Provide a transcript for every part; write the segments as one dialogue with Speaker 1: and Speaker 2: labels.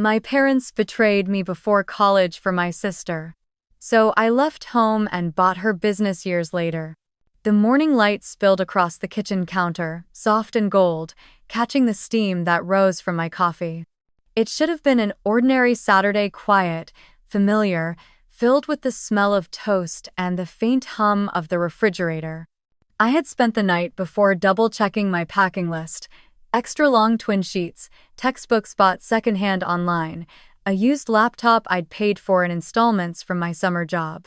Speaker 1: My parents betrayed me before college for my sister. So I left home and bought her business years later. The morning light spilled across the kitchen counter, soft and gold, catching the steam that rose from my coffee. It should have been an ordinary Saturday, quiet, familiar, filled with the smell of toast and the faint hum of the refrigerator. I had spent the night before double-checking my packing list. Extra long twin sheets, textbooks bought secondhand online, a used laptop I'd paid for in installments from my summer job.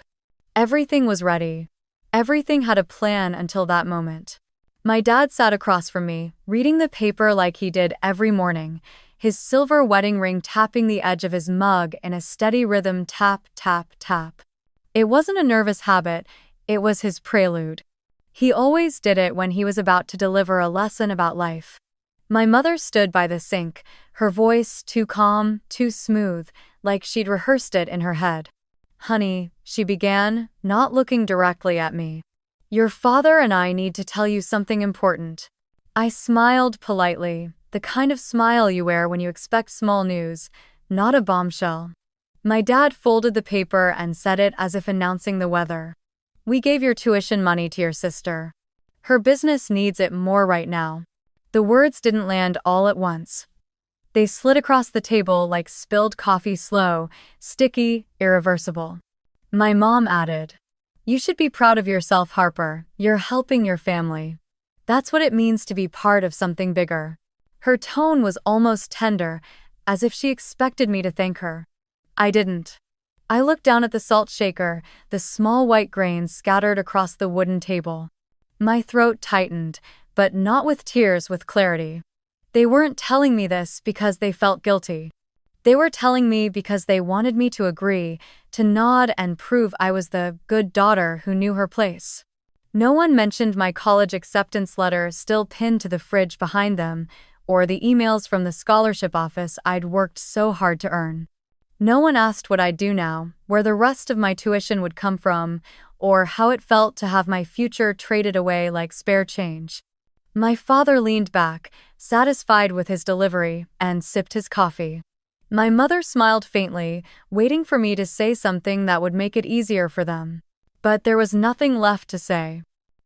Speaker 1: Everything was ready. Everything had a plan until that moment. My dad sat across from me, reading the paper like he did every morning, his silver wedding ring tapping the edge of his mug in a steady rhythm, tap, tap, tap. It wasn't a nervous habit, it was his prelude. He always did it when he was about to deliver a lesson about life. My mother stood by the sink, her voice too calm, too smooth, like she'd rehearsed it in her head. "Honey," she began, not looking directly at me. "Your father and I need to tell you something important." I smiled politely, the kind of smile you wear when you expect small news, not a bombshell. My dad folded the paper and said it as if announcing the weather. "We gave your tuition money to your sister. Her business needs it more right now." The words didn't land all at once. They slid across the table like spilled coffee, slow, sticky, irreversible. My mom added, "You should be proud of yourself, Harper. You're helping your family. That's what it means to be part of something bigger." Her tone was almost tender, as if she expected me to thank her. I didn't. I looked down at the salt shaker, the small white grains scattered across the wooden table. My throat tightened, but not with tears, with clarity. They weren't telling me this because they felt guilty. They were telling me because they wanted me to agree, to nod and prove I was the good daughter who knew her place. No one mentioned my college acceptance letter still pinned to the fridge behind them, or the emails from the scholarship office I'd worked so hard to earn. No one asked what I'd do now, where the rest of my tuition would come from, or how it felt to have my future traded away like spare change. My father leaned back, satisfied with his delivery, and sipped his coffee. My mother smiled faintly, waiting for me to say something that would make it easier for them. But there was nothing left to say.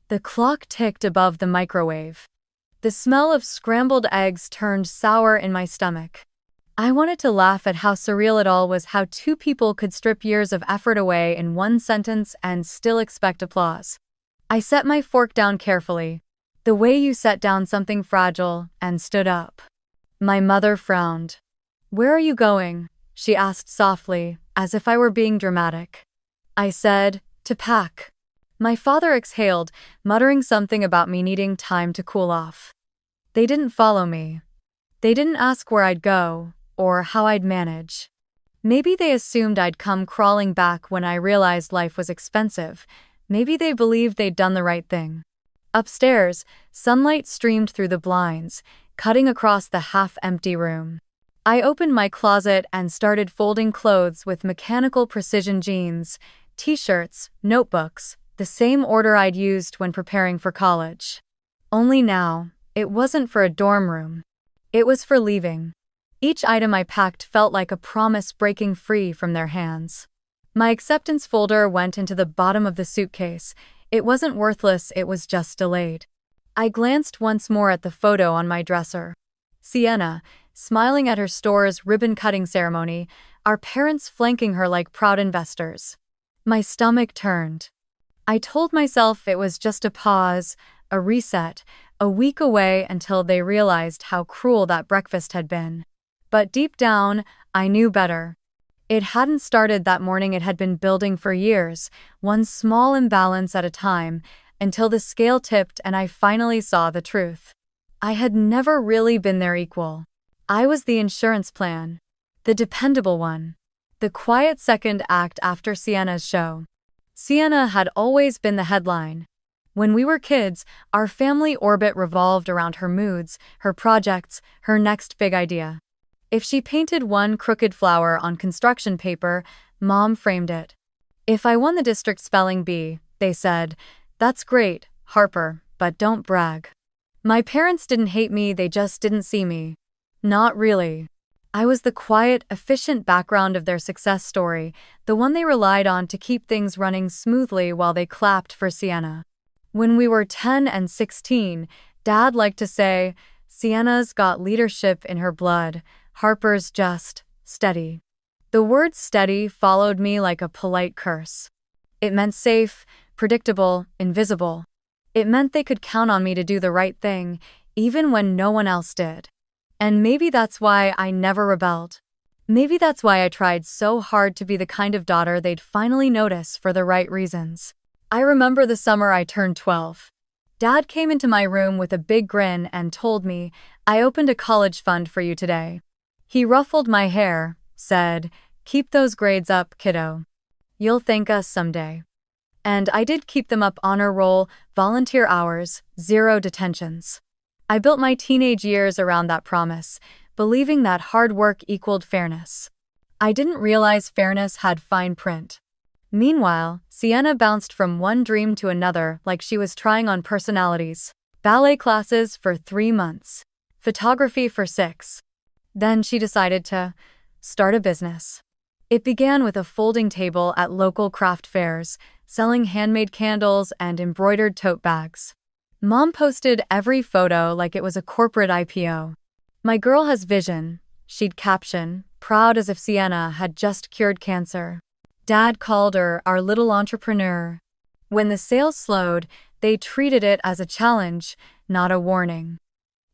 Speaker 1: The clock ticked above the microwave. The smell of scrambled eggs turned sour in my stomach. I wanted to laugh at how surreal it all was, how two people could strip years of effort away in one sentence and still expect applause. I set my fork down carefully, the way you set down something fragile, and stood up. My mother frowned. "Where are you going?" she asked softly, as if I were being dramatic. I said, "To pack." My father exhaled, muttering something about me needing time to cool off. They didn't follow me. They didn't ask where I'd go, or how I'd manage. Maybe they assumed I'd come crawling back when I realized life was expensive. Maybe they believed they'd done the right thing. Upstairs, sunlight streamed through the blinds, cutting across the half-empty room. I opened my closet and started folding clothes with mechanical precision: jeans, t-shirts, notebooks, the same order I'd used when preparing for college. Only now, it wasn't for a dorm room. It was for leaving. Each item I packed felt like a promise breaking free from their hands. My acceptance folder went into the bottom of the suitcase. It wasn't worthless, it was just delayed. I glanced once more at the photo on my dresser. Sienna, smiling at her store's ribbon-cutting ceremony, our parents flanking her like proud investors. My stomach turned. I told myself it was just a pause, a reset, a week away until they realized how cruel that breakfast had been. But deep down, I knew better. It hadn't started that morning, it had been building for years, one small imbalance at a time, until the scale tipped and I finally saw the truth. I had never really been their equal. I was the insurance plan. The dependable one. The quiet second act after Sienna's show. Sienna had always been the headline. When we were kids, our family orbit revolved around her moods, her projects, her next big idea. If she painted one crooked flower on construction paper, Mom framed it. If I won the district spelling bee, they said, "That's great, Harper, but don't brag." My parents didn't hate me, they just didn't see me. Not really. I was the quiet, efficient background of their success story, the one they relied on to keep things running smoothly while they clapped for Sienna. When we were 10 and 16, Dad liked to say, "Sienna's got leadership in her blood, Harper's just steady." The word steady followed me like a polite curse. It meant safe, predictable, invisible. It meant they could count on me to do the right thing, even when no one else did. And maybe that's why I never rebelled. Maybe that's why I tried so hard to be the kind of daughter they'd finally notice for the right reasons. I remember the summer I turned 12. Dad came into my room with a big grin and told me, "I opened a college fund for you today." He ruffled my hair, said, "Keep those grades up, kiddo. You'll thank us someday." And I did keep them up: honor roll, volunteer hours, 0 detentions. I built my teenage years around that promise, believing that hard work equaled fairness. I didn't realize fairness had fine print. Meanwhile, Sienna bounced from one dream to another like she was trying on personalities. Ballet classes for 3 months. Photography for 6. Then she decided to start a business. It began with a folding table at local craft fairs, selling handmade candles and embroidered tote bags. Mom posted every photo like it was a corporate IPO. "My girl has vision," she'd caption, proud as if Sienna had just cured cancer. Dad called her our little entrepreneur. When the sales slowed, they treated it as a challenge, not a warning.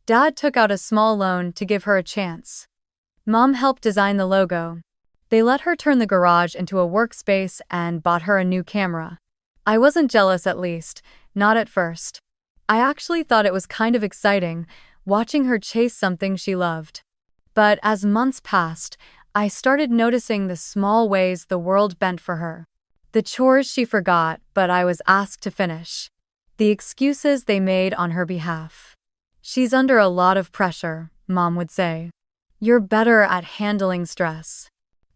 Speaker 1: Dad took out a small loan to give her a chance. Mom helped design the logo. They let her turn the garage into a workspace and bought her a new camera. I wasn't jealous, at least, not at first. I actually thought it was kind of exciting, watching her chase something she loved. But as months passed, I started noticing the small ways the world bent for her. The chores she forgot but I was asked to finish. The excuses they made on her behalf. "She's under a lot of pressure," Mom would say. "You're better at handling stress."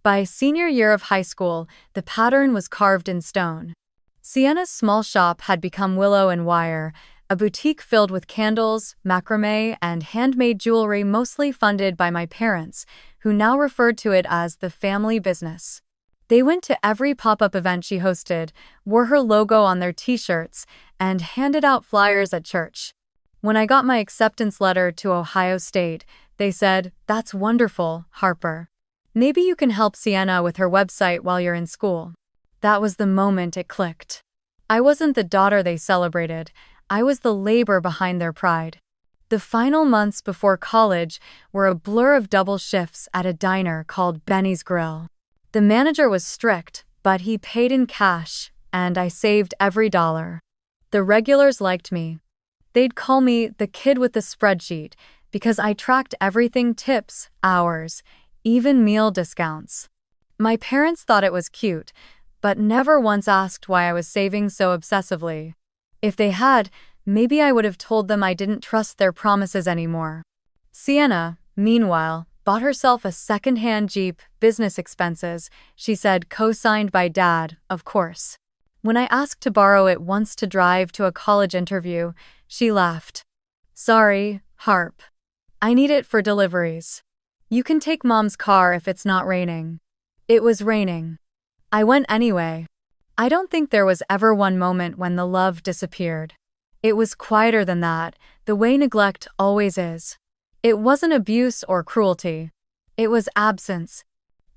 Speaker 1: By senior year of high school, the pattern was carved in stone. Sienna's small shop had become Willow and Wire, a boutique filled with candles, macrame, and handmade jewelry, mostly funded by my parents, who now referred to it as the family business. They went to every pop-up event she hosted, wore her logo on their t-shirts, and handed out flyers at church. When I got my acceptance letter to Ohio State, they said, "That's wonderful, Harper. Maybe you can help Sienna with her website while you're in school." That was the moment it clicked. I wasn't the daughter they celebrated. I was the labor behind their pride. The final months before college were a blur of double shifts at a diner called Benny's Grill. The manager was strict, but he paid in cash, and I saved every dollar. The regulars liked me. They'd call me the kid with the spreadsheet because I tracked everything: tips, hours, even meal discounts. My parents thought it was cute, but never once asked why I was saving so obsessively. If they had, maybe I would have told them I didn't trust their promises anymore. Sienna, meanwhile, bought herself a second-hand Jeep, business expenses, she said, co-signed by Dad, of course. When I asked to borrow it once to drive to a college interview, she laughed. "Sorry, Harp. I need it for deliveries. You can take Mom's car if it's not raining." It was raining. I went anyway. I don't think there was ever one moment when the love disappeared. It was quieter than that, the way neglect always is. It wasn't abuse or cruelty. It was absence.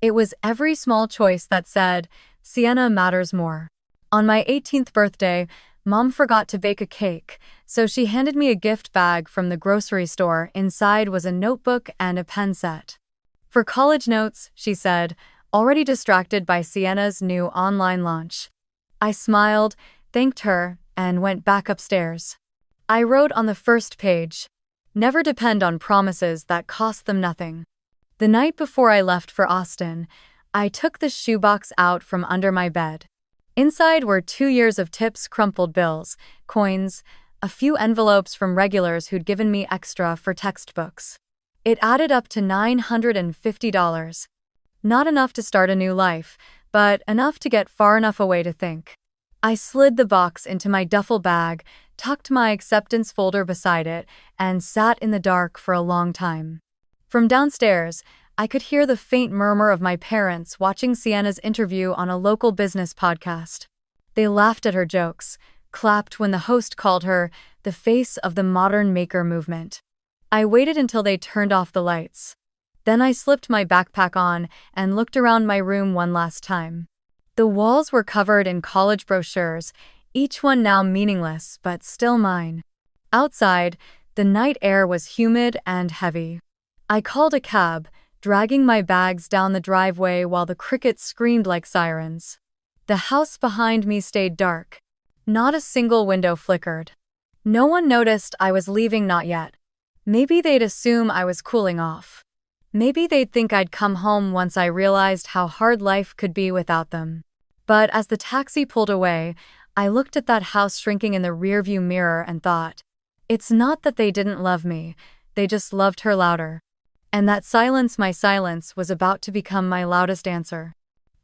Speaker 1: It was every small choice that said, "Sienna matters more." On my 18th birthday, Mom forgot to bake a cake, so she handed me a gift bag from the grocery store. Inside was a notebook and a pen set. "For college notes," she said, already distracted by Sienna's new online launch. I smiled, thanked her, and went back upstairs. I wrote on the first page, "Never depend on promises that cost them nothing." The night before I left for Austin, I took the shoebox out from under my bed. Inside were 2 years of tips, crumpled bills, coins, a few envelopes from regulars who'd given me extra for textbooks. It added up to $950. Not enough to start a new life, but enough to get far enough away to think. I slid the box into my duffel bag, tucked my acceptance folder beside it, and sat in the dark for a long time. From downstairs, I could hear the faint murmur of my parents watching Sienna's interview on a local business podcast. They laughed at her jokes, clapped when the host called her the face of the modern maker movement. I waited until they turned off the lights. Then I slipped my backpack on and looked around my room one last time. The walls were covered in college brochures, each one now meaningless but still mine. Outside, the night air was humid and heavy. I called a cab, dragging my bags down the driveway while the crickets screamed like sirens. The house behind me stayed dark. Not a single window flickered. No one noticed I was leaving, not yet. Maybe they'd assume I was cooling off. Maybe they'd think I'd come home once I realized how hard life could be without them. But as the taxi pulled away, I looked at that house shrinking in the rearview mirror and thought, it's not that they didn't love me, they just loved her louder. And that silence, my silence, was about to become my loudest answer.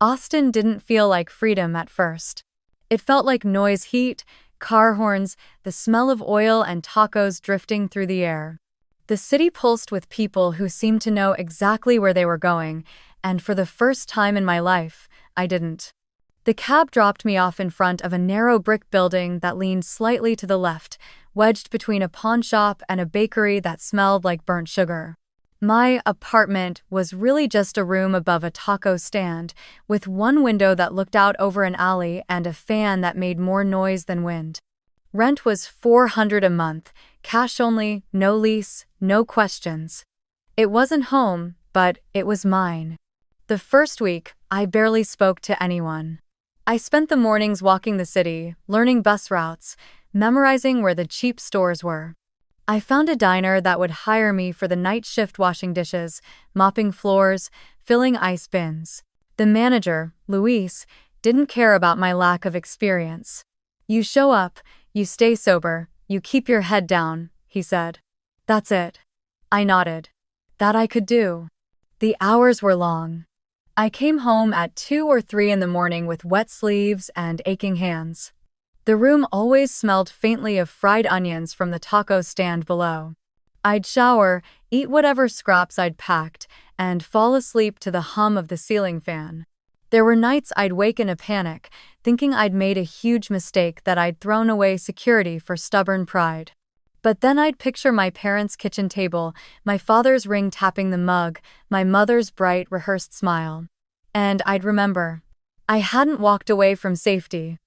Speaker 1: Austin didn't feel like freedom at first. It felt like noise, heat, car horns, the smell of oil and tacos drifting through the air. The city pulsed with people who seemed to know exactly where they were going, and for the first time in my life, I didn't. The cab dropped me off in front of a narrow brick building that leaned slightly to the left, wedged between a pawn shop and a bakery that smelled like burnt sugar. My apartment was really just a room above a taco stand, with one window that looked out over an alley and a fan that made more noise than wind. Rent was $400 a month, cash only, no lease, no questions. It wasn't home, but it was mine. The first week, I barely spoke to anyone. I spent the mornings walking the city, learning bus routes, memorizing where the cheap stores were. I found a diner that would hire me for the night shift, washing dishes, mopping floors, filling ice bins. The manager, Luis, didn't care about my lack of experience. You show up, you stay sober, you keep your head down, he said. That's it. I nodded. That I could do. The hours were long. I came home at 2 or 3 in the morning with wet sleeves and aching hands. The room always smelled faintly of fried onions from the taco stand below. I'd shower, eat whatever scraps I'd packed, and fall asleep to the hum of the ceiling fan. There were nights I'd wake in a panic, thinking I'd made a huge mistake, that I'd thrown away security for stubborn pride. But then I'd picture my parents' kitchen table, my father's ring tapping the mug, my mother's bright, rehearsed smile. And I'd remember. I hadn't walked away from safety.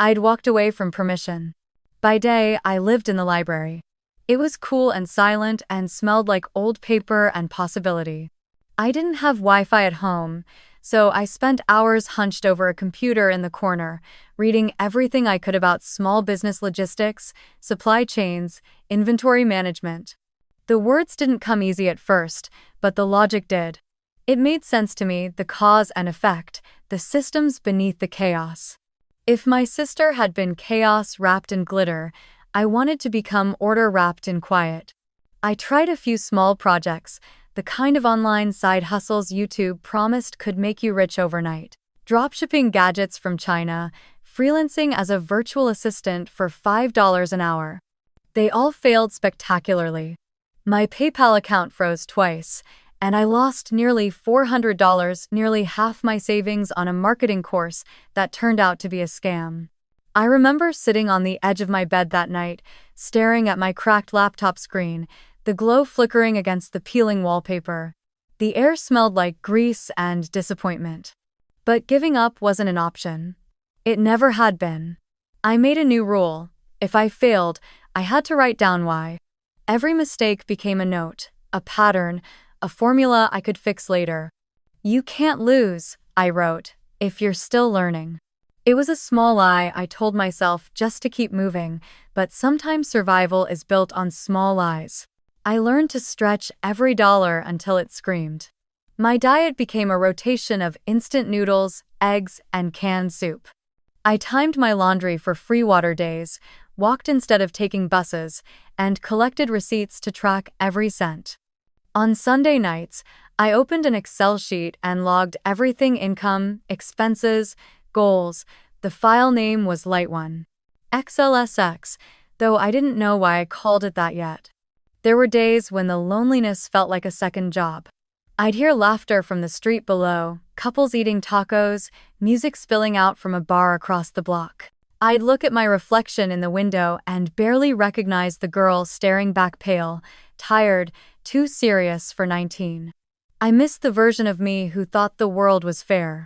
Speaker 1: I'd walked away from permission. By day, I lived in the library. It was cool and silent and smelled like old paper and possibility. I didn't have Wi-Fi at home, so I spent hours hunched over a computer in the corner, reading everything I could about small business logistics, supply chains, inventory management. The words didn't come easy at first, but the logic did. It made sense to me, the cause and effect, the systems beneath the chaos. If my sister had been chaos wrapped in glitter, I wanted to become order wrapped in quiet. I tried a few small projects, the kind of online side hustles YouTube promised could make you rich overnight. Dropshipping gadgets from China, freelancing as a virtual assistant for $5 an hour. They all failed spectacularly. My PayPal account froze twice, and I lost nearly $400, nearly half my savings, on a marketing course that turned out to be a scam. I remember sitting on the edge of my bed that night, staring at my cracked laptop screen, the glow flickering against the peeling wallpaper. The air smelled like grease and disappointment. But giving up wasn't an option. It never had been. I made a new rule. If I failed, I had to write down why. Every mistake became a note, a pattern, a formula I could fix later. You can't lose, I wrote, if you're still learning. It was a small lie I told myself just to keep moving, but sometimes survival is built on small lies. I learned to stretch every dollar until it screamed. My diet became a rotation of instant noodles, eggs, and canned soup. I timed my laundry for free water days, walked instead of taking buses, and collected receipts to track every cent. On Sunday nights, I opened an Excel sheet and logged everything: income, expenses, goals. The file name was Light One. XLSX, though I didn't know why I called it that yet. There were days when the loneliness felt like a second job. I'd hear laughter from the street below, couples eating tacos, music spilling out from a bar across the block. I'd look at my reflection in the window and barely recognize the girl staring back pale, tired, too serious for 19. I missed the version of me who thought the world was fair.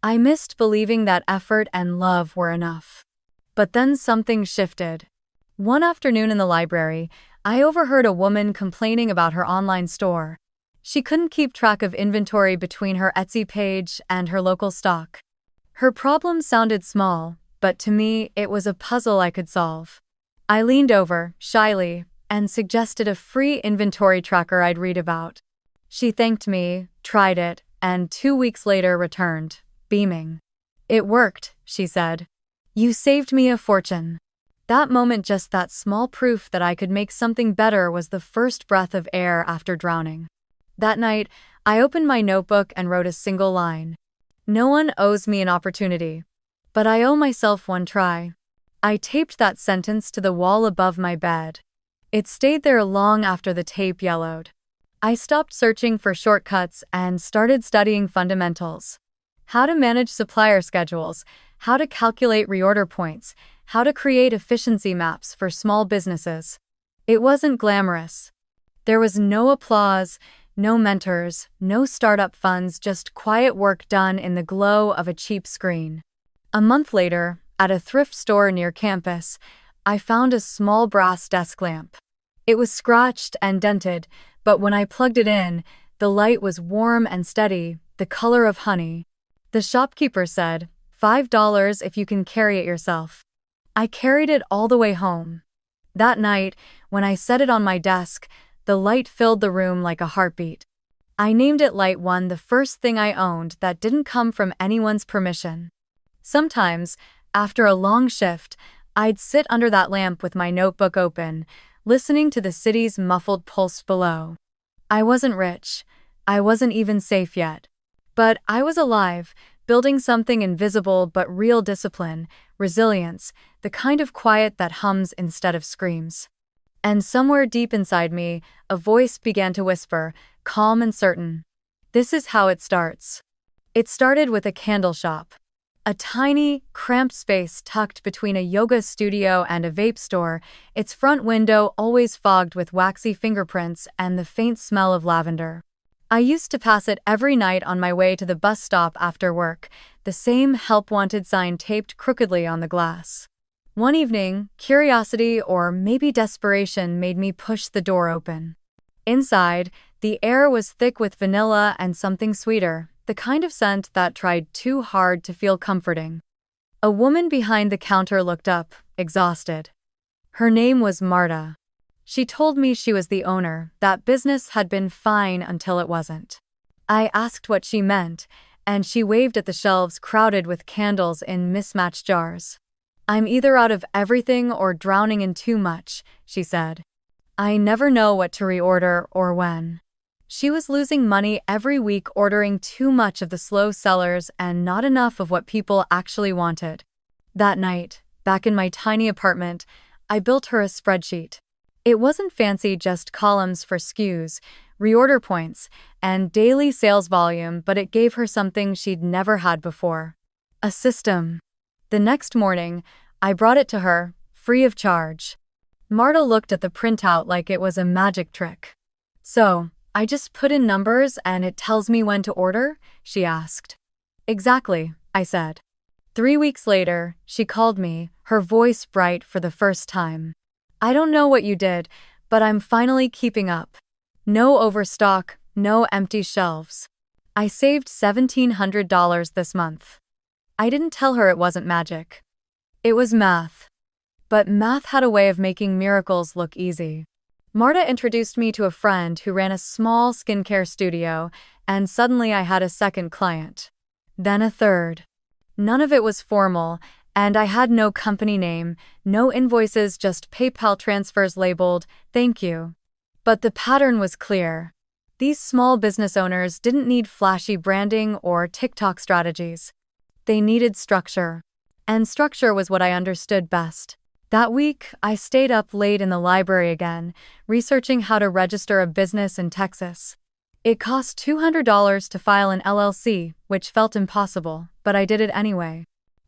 Speaker 1: I missed believing that effort and love were enough. But then something shifted. One afternoon in the library, I overheard a woman complaining about her online store. She couldn't keep track of inventory between her Etsy page and her local stock. Her problem sounded small, but to me, it was a puzzle I could solve. I leaned over, shyly, and suggested a free inventory tracker I'd read about. She thanked me, tried it, and 2 weeks later returned, beaming. "It worked," she said. "You saved me a fortune." That moment, just that small proof that I could make something better, was the first breath of air after drowning. That night, I opened my notebook and wrote a single line. "No one owes me an opportunity, but I owe myself one try." I taped that sentence to the wall above my bed. It stayed there long after the tape yellowed. I stopped searching for shortcuts and started studying fundamentals. How to manage supplier schedules, how to calculate reorder points, how to create efficiency maps for small businesses. It wasn't glamorous. There was no applause, no mentors, no startup funds, just quiet work done in the glow of a cheap screen. A month later, at a thrift store near campus, I found a small brass desk lamp. It was scratched and dented, but when I plugged it in, the light was warm and steady, the color of honey. The shopkeeper said, $5 if you can carry it yourself. I carried it all the way home. That night, when I set it on my desk, the light filled the room like a heartbeat. I named it Light One, the first thing I owned that didn't come from anyone's permission. Sometimes, after a long shift, I'd sit under that lamp with my notebook open, listening to the city's muffled pulse below. I wasn't rich. I wasn't even safe yet. But I was alive, building something invisible but real: discipline, resilience, the kind of quiet that hums instead of screams. And somewhere deep inside me, a voice began to whisper, calm and certain. This is how it starts. It started with a candle shop. A tiny, cramped space tucked between a yoga studio and a vape store, its front window always fogged with waxy fingerprints and the faint smell of lavender. I used to pass it every night on my way to the bus stop after work, the same "Help Wanted" sign taped crookedly on the glass. One evening, curiosity or maybe desperation made me push the door open. Inside, the air was thick with vanilla and something sweeter, the kind of scent that tried too hard to feel comforting. A woman behind the counter looked up, exhausted. Her name was Marta. She told me she was the owner, that business had been fine until it wasn't. I asked what she meant, and she waved at the shelves crowded with candles in mismatched jars. "I'm either out of everything or drowning in too much," she said. "I never know what to reorder or when." She was losing money every week ordering too much of the slow sellers and not enough of what people actually wanted. That night, back in my tiny apartment, I built her a spreadsheet. It wasn't fancy, just columns for SKUs, reorder points, and daily sales volume, but it gave her something she'd never had before. A system. The next morning, I brought it to her, free of charge. Marta looked at the printout like it was a magic trick. "So, I just put in numbers and it tells me when to order?" she asked. "Exactly," I said. 3 weeks later, she called me, her voice bright for the first time. "I don't know what you did, but I'm finally keeping up. No overstock, no empty shelves. I saved $1,700 this month." I didn't tell her it wasn't magic. It was math. But math had a way of making miracles look easy. Marta introduced me to a friend who ran a small skincare studio, and suddenly I had a second client. Then a third. None of it was formal, and I had no company name, no invoices, just PayPal transfers labeled, "Thank you." But the pattern was clear. These small business owners didn't need flashy branding or TikTok strategies. They needed structure. And structure was what I understood best. That week, I stayed up late in the library again, researching how to register a business in Texas. It cost $200 to file an LLC, which felt impossible, but I did it anyway.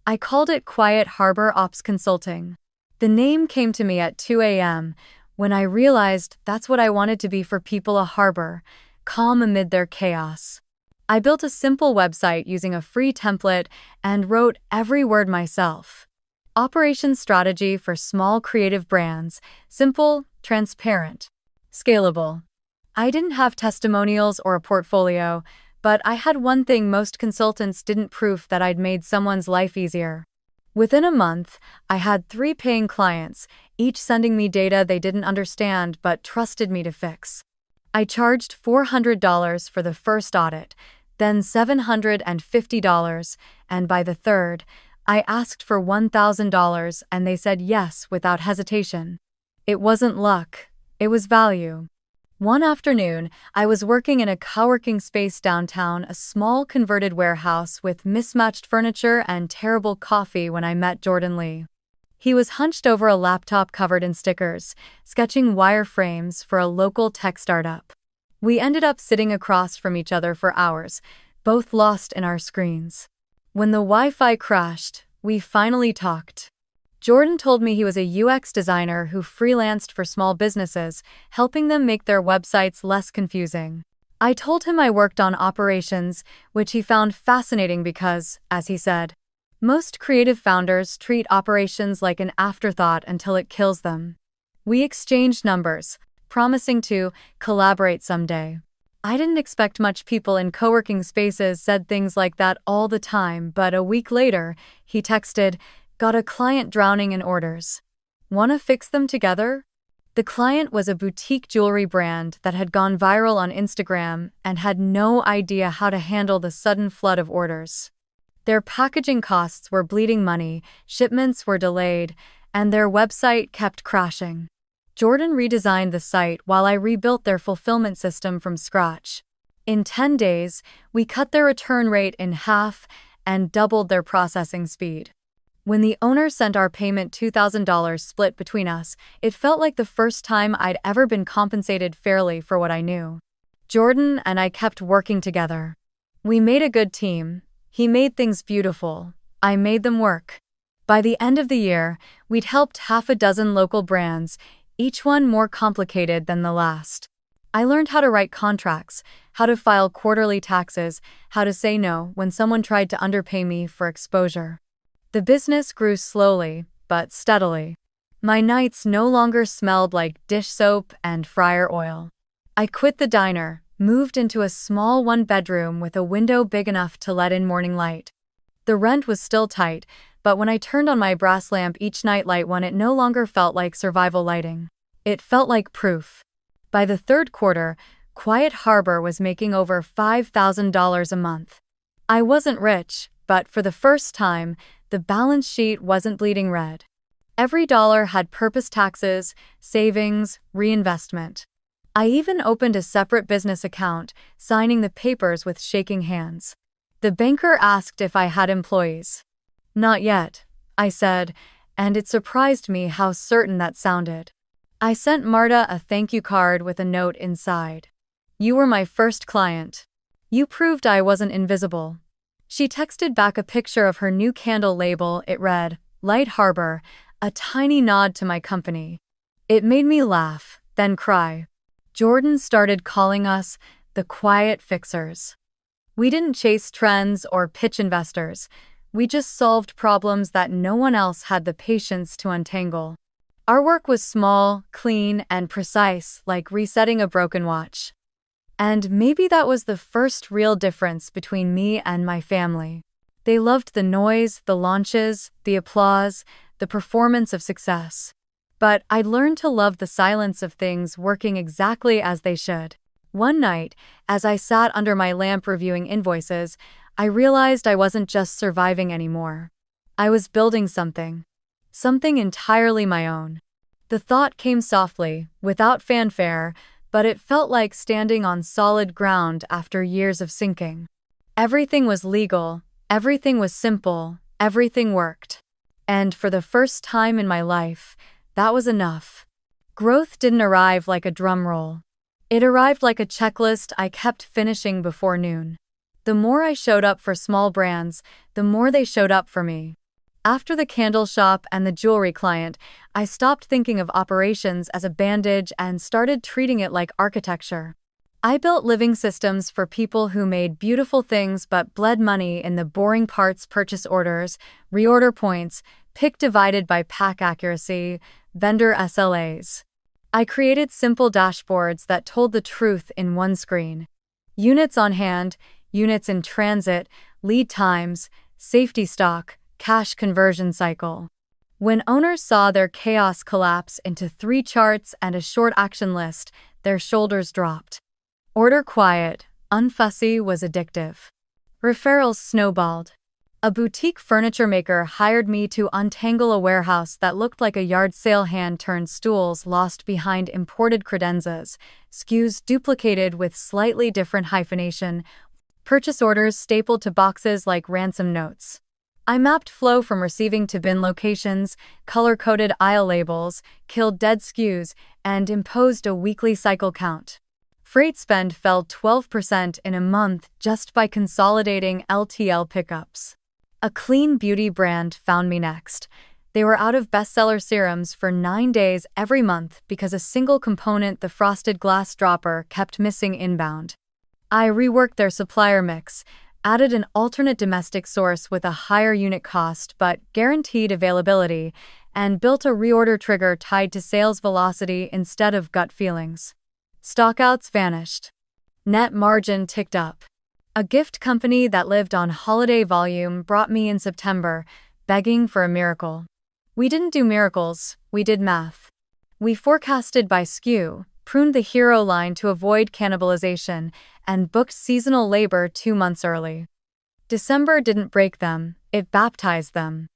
Speaker 1: I called it Quiet Harbor Ops Consulting. The name came to me at 2 a.m. when I realized that's what I wanted to be for people: a harbor, calm amid their chaos. I built a simple website using a free template and wrote every word myself. Operations strategy for small creative brands: simple, transparent, scalable. I didn't have testimonials or a portfolio, but I had one thing most consultants didn't: proof that I'd made someone's life easier. Within a month, I had 3 paying clients, each sending me data they didn't understand but trusted me to fix. I charged $400 for the first audit, then $750, and by the third, I asked for $1,000 and they said yes without hesitation. It wasn't luck, it was value. One afternoon, I was working in a co-working space downtown, a small converted warehouse with mismatched furniture and terrible coffee, when I met Jordan Lee. He was hunched over a laptop covered in stickers, sketching wireframes for a local tech startup. We ended up sitting across from each other for hours, both lost in our screens. When the Wi-Fi crashed, we finally talked. Jordan told me he was a UX designer who freelanced for small businesses, helping them make their websites less confusing. I told him I worked on operations, which he found fascinating because, as he said, most creative founders treat operations like an afterthought until it kills them. We exchanged numbers, promising to collaborate someday. I didn't expect much. People in co-working spaces said things like that all the time, but a week later, he texted, "Got a client drowning in orders. Wanna fix them together?" The client was a boutique jewelry brand that had gone viral on Instagram and had no idea how to handle the sudden flood of orders. Their packaging costs were bleeding money, shipments were delayed, and their website kept crashing. Jordan redesigned the site while I rebuilt their fulfillment system from scratch. In 10 days, we cut their return rate in half and doubled their processing speed. When the owner sent our payment, $2,000 split between us, it felt like the first time I'd ever been compensated fairly for what I knew. Jordan and I kept working together. We made a good team. He made things beautiful. I made them work. By the end of the year, we'd helped 6 local brands, each one more complicated than the last. I learned how to write contracts, how to file quarterly taxes, how to say no when someone tried to underpay me for exposure. The business grew slowly, but steadily. My nights no longer smelled like dish soap and fryer oil. I quit the diner, moved into a small 1-bedroom with a window big enough to let in morning light. The rent was still tight, but when I turned on my brass lamp each night, light one, it no longer felt like survival lighting. It felt like proof. By the third quarter, Quiet Harbor was making over $5,000 a month. I wasn't rich, but for the first time, the balance sheet wasn't bleeding red. Every dollar had purpose: taxes, savings, reinvestment. I even opened a separate business account, signing the papers with shaking hands. The banker asked if I had employees. "Not yet," I said, and it surprised me how certain that sounded. I sent Marta a thank you card with a note inside. "You were my first client. You proved I wasn't invisible." She texted back a picture of her new candle label. It read, "Light Harbor," a tiny nod to my company. It made me laugh, then cry. Jordan started calling us the Quiet Fixers. We didn't chase trends or pitch investors. We just solved problems that no one else had the patience to untangle. Our work was small, clean, and precise, like resetting a broken watch. And maybe that was the first real difference between me and my family. They loved the noise, the launches, the applause, the performance of success. But I'd learned to love the silence of things working exactly as they should. One night, as I sat under my lamp reviewing invoices, I realized I wasn't just surviving anymore. I was building something. Something entirely my own. The thought came softly, without fanfare, but it felt like standing on solid ground after years of sinking. Everything was legal, everything was simple, everything worked. And for the first time in my life, that was enough. Growth didn't arrive like a drum roll. It arrived like a checklist I kept finishing before noon. The more I showed up for small brands, the more they showed up for me. After the candle shop and the jewelry client, I stopped thinking of operations as a bandage and started treating it like architecture. I built living systems for people who made beautiful things but bled money in the boring parts: purchase orders, reorder points, pick divided by pack accuracy, vendor SLAs. I created simple dashboards that told the truth in one screen. Units on hand, units in transit, lead times, safety stock, cash conversion cycle. When owners saw their chaos collapse into 3 charts and a short action list, their shoulders dropped. Order quiet, unfussy was addictive. Referrals snowballed. A boutique furniture maker hired me to untangle a warehouse that looked like a yard sale: hand-turned stools lost behind imported credenzas, SKUs duplicated with slightly different hyphenation, purchase orders stapled to boxes like ransom notes. I mapped flow from receiving to bin locations, color-coded aisle labels, killed dead SKUs, and imposed a weekly cycle count. Freight spend fell 12% in a month just by consolidating LTL pickups. A clean beauty brand found me next. They were out of bestseller serums for 9 days every month because a single component, the frosted glass dropper, kept missing inbound. I reworked their supplier mix, added an alternate domestic source with a higher unit cost but guaranteed availability, and built a reorder trigger tied to sales velocity instead of gut feelings. Stockouts vanished. Net margin ticked up. A gift company that lived on holiday volume brought me in September, begging for a miracle. We didn't do miracles, we did math. We forecasted by SKU, pruned the hero line to avoid cannibalization, and booked seasonal labor 2 months early. December didn't break them, it baptized them.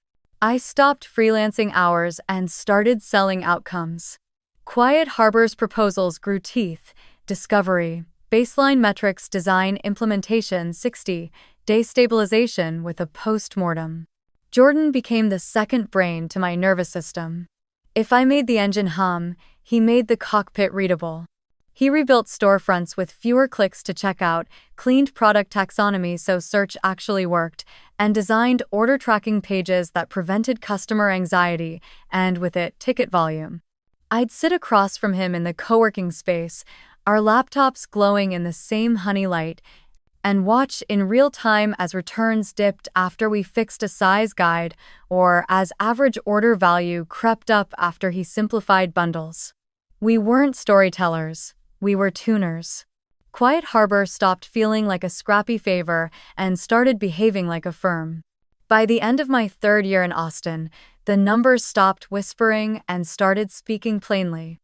Speaker 1: I stopped freelancing hours and started selling outcomes. Quiet Harbor's proposals grew teeth: discovery, baseline metrics, design, implementation, 60-day stabilization with a post-mortem. Jordan became the second brain to my nervous system. If I made the engine hum, he made the cockpit readable. He rebuilt storefronts with fewer clicks to check out, cleaned product taxonomy so search actually worked, and designed order tracking pages that prevented customer anxiety, and with it, ticket volume. I'd sit across from him in the co-working space, our laptops glowing in the same honey light, and watch in real time as returns dipped after we fixed a size guide, or as average order value crept up after he simplified bundles. We weren't storytellers, we were tuners. Quiet Harbor stopped feeling like a scrappy favor and started behaving like a firm. By the end of my 3rd year in Austin, the numbers stopped whispering and started speaking plainly.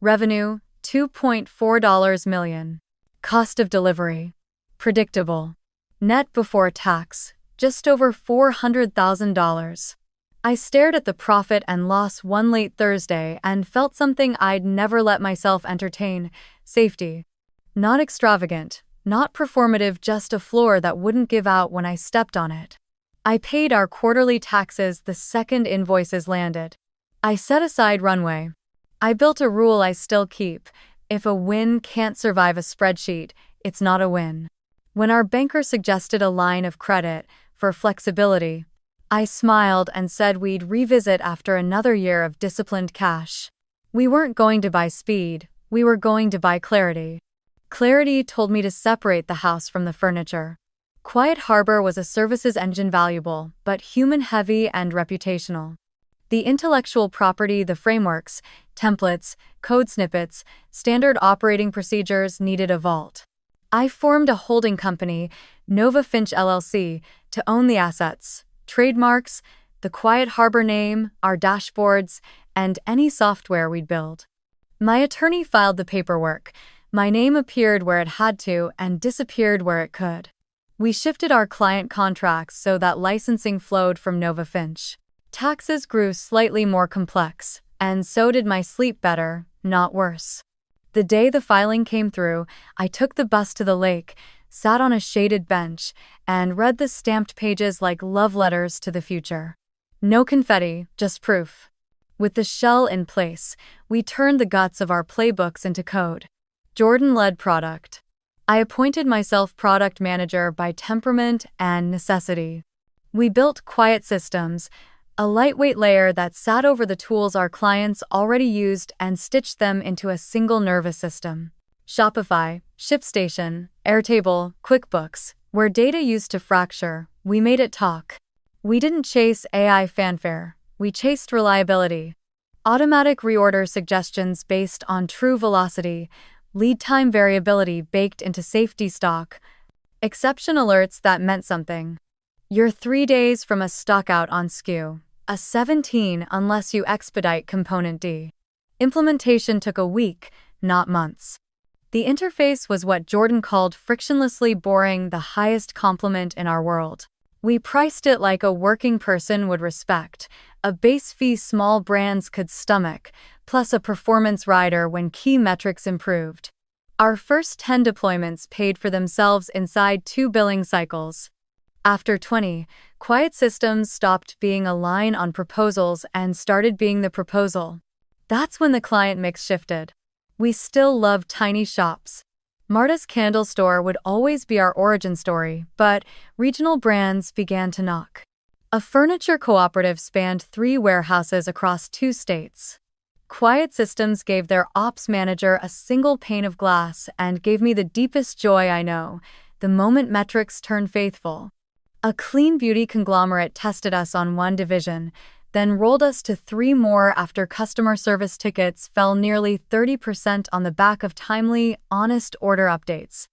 Speaker 1: Revenue, $2.4 million. Cost of delivery, predictable. Net before tax, just over $400,000. I stared at the profit and loss one late Thursday and felt something I'd never let myself entertain: safety. Not extravagant, not performative, just a floor that wouldn't give out when I stepped on it. I paid our quarterly taxes the second invoices landed. I set aside runway. I built a rule I still keep: if a win can't survive a spreadsheet, it's not a win. When our banker suggested a line of credit for flexibility, I smiled and said we'd revisit after another year of disciplined cash. We weren't going to buy speed, we were going to buy clarity. Clarity told me to separate the house from the furniture. Quiet Harbor was a services engine, valuable, but human-heavy and reputational. The intellectual property, the frameworks, templates, code snippets, standard operating procedures needed a vault. I formed a holding company, Nova Finch LLC, to own the assets, trademarks, the Quiet Harbor name, our dashboards, and any software we'd build. My attorney filed the paperwork. My name appeared where it had to and disappeared where it could. We shifted our client contracts so that licensing flowed from Nova Finch. Taxes grew slightly more complex, and so did my sleep. Better, not worse. The day the filing came through, I took the bus to the lake, sat on a shaded bench, and read the stamped pages like love letters to the future. No confetti, just proof. With the shell in place, we turned the guts of our playbooks into code. Jordan-led product. I appointed myself product manager by temperament and necessity. We built Quiet Systems, a lightweight layer that sat over the tools our clients already used and stitched them into a single nervous system. Shopify, ShipStation, Airtable, QuickBooks, where data used to fracture, we made it talk. We didn't chase AI fanfare, we chased reliability. Automatic reorder suggestions based on true velocity, lead time variability baked into safety stock, exception alerts that meant something. You're 3 days from a stockout on SKU, a 17 unless you expedite component D. Implementation took a week, not months. The interface was what Jordan called frictionlessly boring, the highest compliment in our world. We priced it like a working person would respect, a base fee small brands could stomach, plus a performance rider when key metrics improved. Our first 10 deployments paid for themselves inside 2 billing cycles. After 20, Quiet Systems stopped being a line on proposals and started being the proposal. That's when the client mix shifted. We still love tiny shops. Marta's Candle Store would always be our origin story, but regional brands began to knock. A furniture cooperative spanned 3 warehouses across 2 states. Quiet Systems gave their ops manager a single pane of glass and gave me the deepest joy I know, the moment metrics turned faithful. A clean beauty conglomerate tested us on 1 division, then rolled us to 3 more after customer service tickets fell nearly 30% on the back of timely, honest order updates.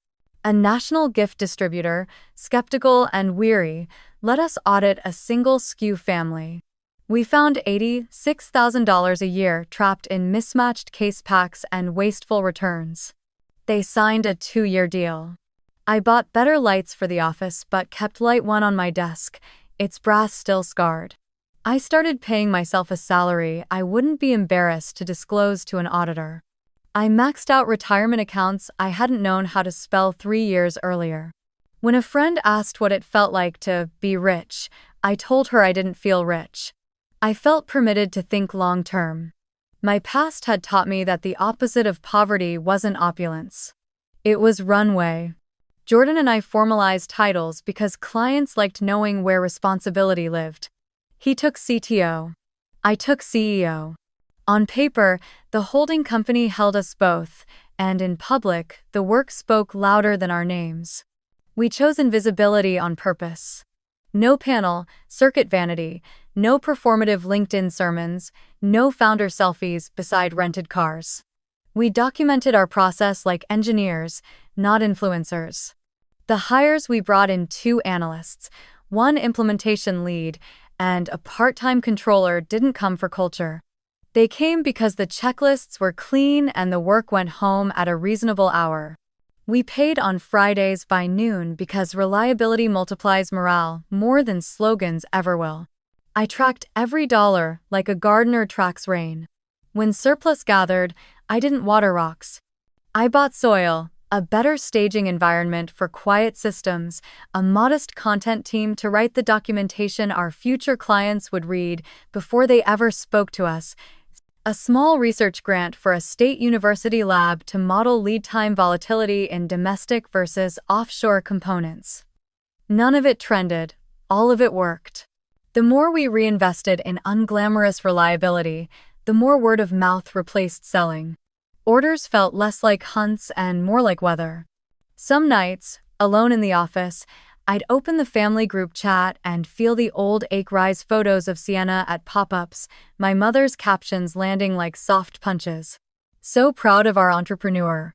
Speaker 1: A national gift distributor, skeptical and weary, let us audit a single SKU family. We found $86,000 a year trapped in mismatched case packs and wasteful returns. They signed a 2-year deal. I bought better lights for the office but kept light 1 on my desk, its brass still scarred. I started paying myself a salary I wouldn't be embarrassed to disclose to an auditor. I maxed out retirement accounts I hadn't known how to spell 3 years earlier. When a friend asked what it felt like to be rich, I told her I didn't feel rich. I felt permitted to think long-term. My past had taught me that the opposite of poverty wasn't opulence. It was runway. Jordan and I formalized titles because clients liked knowing where responsibility lived. He took CTO. I took CEO. On paper, the holding company held us both, and in public, the work spoke louder than our names. We chose invisibility on purpose. No panel, circuit vanity, no performative LinkedIn sermons, no founder selfies beside rented cars. We documented our process like engineers, not influencers. The hires we brought in 2 analysts, 1 implementation lead, and a part-time controller didn't come for culture. They came because the checklists were clean and the work went home at a reasonable hour. We paid on Fridays by noon because reliability multiplies morale more than slogans ever will. I tracked every dollar like a gardener tracks rain. When surplus gathered, I didn't water rocks. I bought soil, a better staging environment for Quiet Systems, a modest content team to write the documentation our future clients would read before they ever spoke to us, a small research grant for a state university lab to model lead time volatility in domestic versus offshore components. None of it trended, all of it worked. The more we reinvested in unglamorous reliability, the more word of mouth replaced selling. Orders felt less like hunts and more like weather. Some nights, alone in the office, I'd open the family group chat and feel the old ache rise photos of Sienna at pop-ups, my mother's captions landing like soft punches. So proud of our entrepreneur.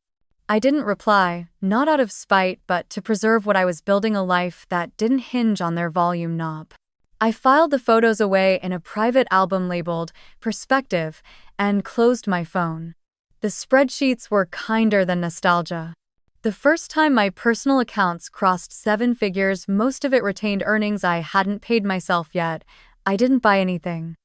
Speaker 1: I didn't reply, not out of spite but to preserve what I was building, a life that didn't hinge on their volume knob. I filed the photos away in a private album labeled Perspective and closed my phone. The spreadsheets were kinder than nostalgia. The first time my personal accounts crossed 7 figures, most of it retained earnings I hadn't paid myself yet. I didn't buy anything.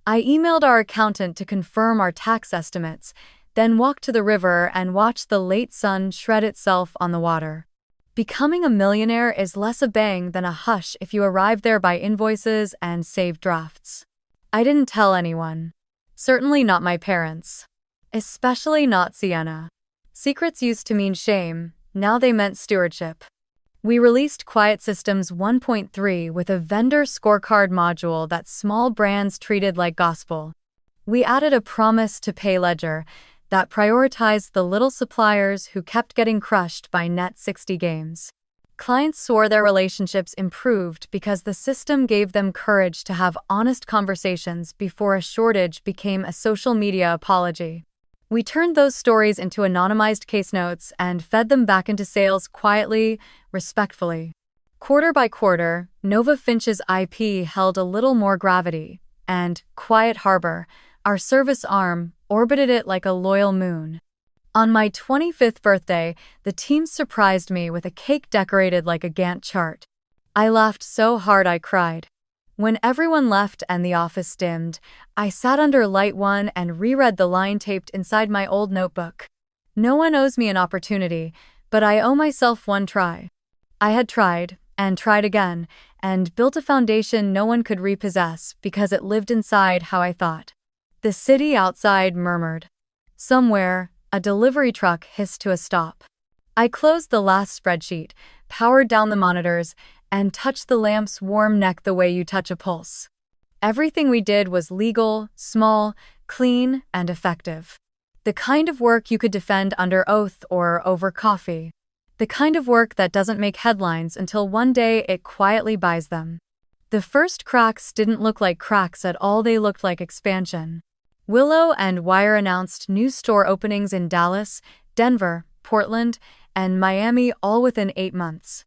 Speaker 1: I emailed our accountant to confirm our tax estimates, then walked to the river and watched the late sun shred itself on the water. Becoming a millionaire is less a bang than a hush if you arrive there by invoices and saved drafts. I didn't tell anyone. Certainly not my parents. Especially not Sienna. Secrets used to mean shame, now they meant stewardship. We released Quiet Systems 1.3 with a vendor scorecard module that small brands treated like gospel. We added a promise to pay ledger that prioritized the little suppliers who kept getting crushed by net 60 games. Clients swore their relationships improved because the system gave them courage to have honest conversations before a shortage became a social media apology. We turned those stories into anonymized case notes and fed them back into sales quietly, respectfully. Quarter by quarter, Nova Finch's IP held a little more gravity, and Quiet Harbor, our service arm, orbited it like a loyal moon. On my 25th birthday, the team surprised me with a cake decorated like a Gantt chart. I laughed so hard I cried. When everyone left and the office dimmed, I sat under Light 1 and reread the line taped inside my old notebook. No one owes me an opportunity, but I owe myself one try. I had tried, and tried again, and built a foundation no one could repossess because it lived inside how I thought. The city outside murmured. Somewhere, a delivery truck hissed to a stop. I closed the last spreadsheet, powered down the monitors, and touched the lamp's warm neck the way you touch a pulse. Everything we did was legal, small, clean, and effective. The kind of work you could defend under oath or over coffee. The kind of work that doesn't make headlines until one day it quietly buys them. The first cracks didn't look like cracks at all, they looked like expansion. Willow and Wire announced new store openings in Dallas, Denver, Portland, and Miami all within 8 months.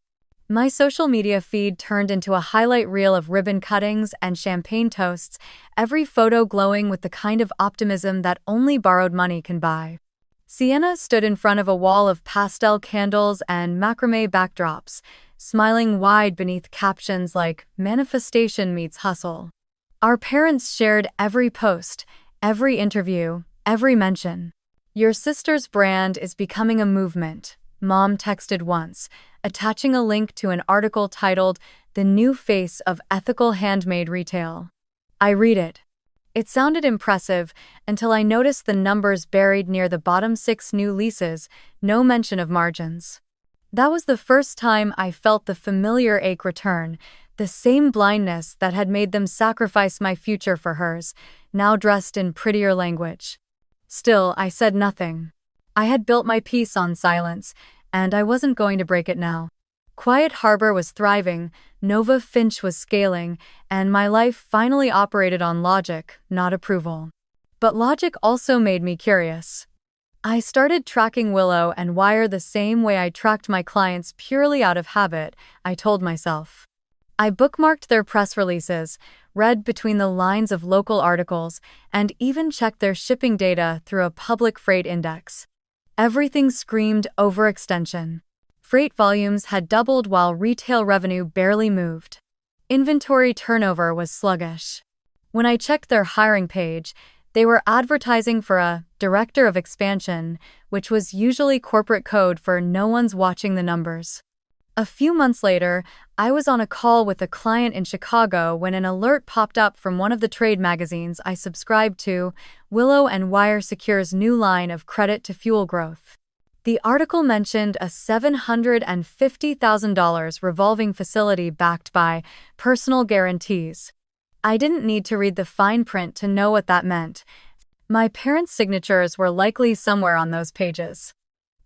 Speaker 1: My social media feed turned into a highlight reel of ribbon cuttings and champagne toasts, every photo glowing with the kind of optimism that only borrowed money can buy. Sienna stood in front of a wall of pastel candles and macrame backdrops, smiling wide beneath captions like "Manifestation meets hustle." Our parents shared every post, every interview, every mention. "Your sister's brand is becoming a movement," Mom texted once, attaching a link to an article titled "The New Face of Ethical Handmade Retail." I read it. It sounded impressive until I noticed the numbers buried near the bottom 6 new leases, no mention of margins. That was the first time I felt the familiar ache return, the same blindness that had made them sacrifice my future for hers, now dressed in prettier language. Still, I said nothing. I had built my peace on silence, and I wasn't going to break it now. Quiet Harbor was thriving, Nova Finch was scaling, and my life finally operated on logic, not approval. But logic also made me curious. I started tracking Willow and Wire the same way I tracked my clients purely out of habit, I told myself. I bookmarked their press releases, read between the lines of local articles, and even checked their shipping data through a public freight index. Everything screamed overextension. Freight volumes had doubled while retail revenue barely moved. Inventory turnover was sluggish. When I checked their hiring page, they were advertising for a director of expansion, which was usually corporate code for "no one's watching the numbers." A few months later, I was on a call with a client in Chicago when an alert popped up from one of the trade magazines I subscribed to: Willow and Wire secures new line of credit to fuel growth. The article mentioned a $750,000 revolving facility backed by personal guarantees. I didn't need to read the fine print to know what that meant. My parents' signatures were likely somewhere on those pages.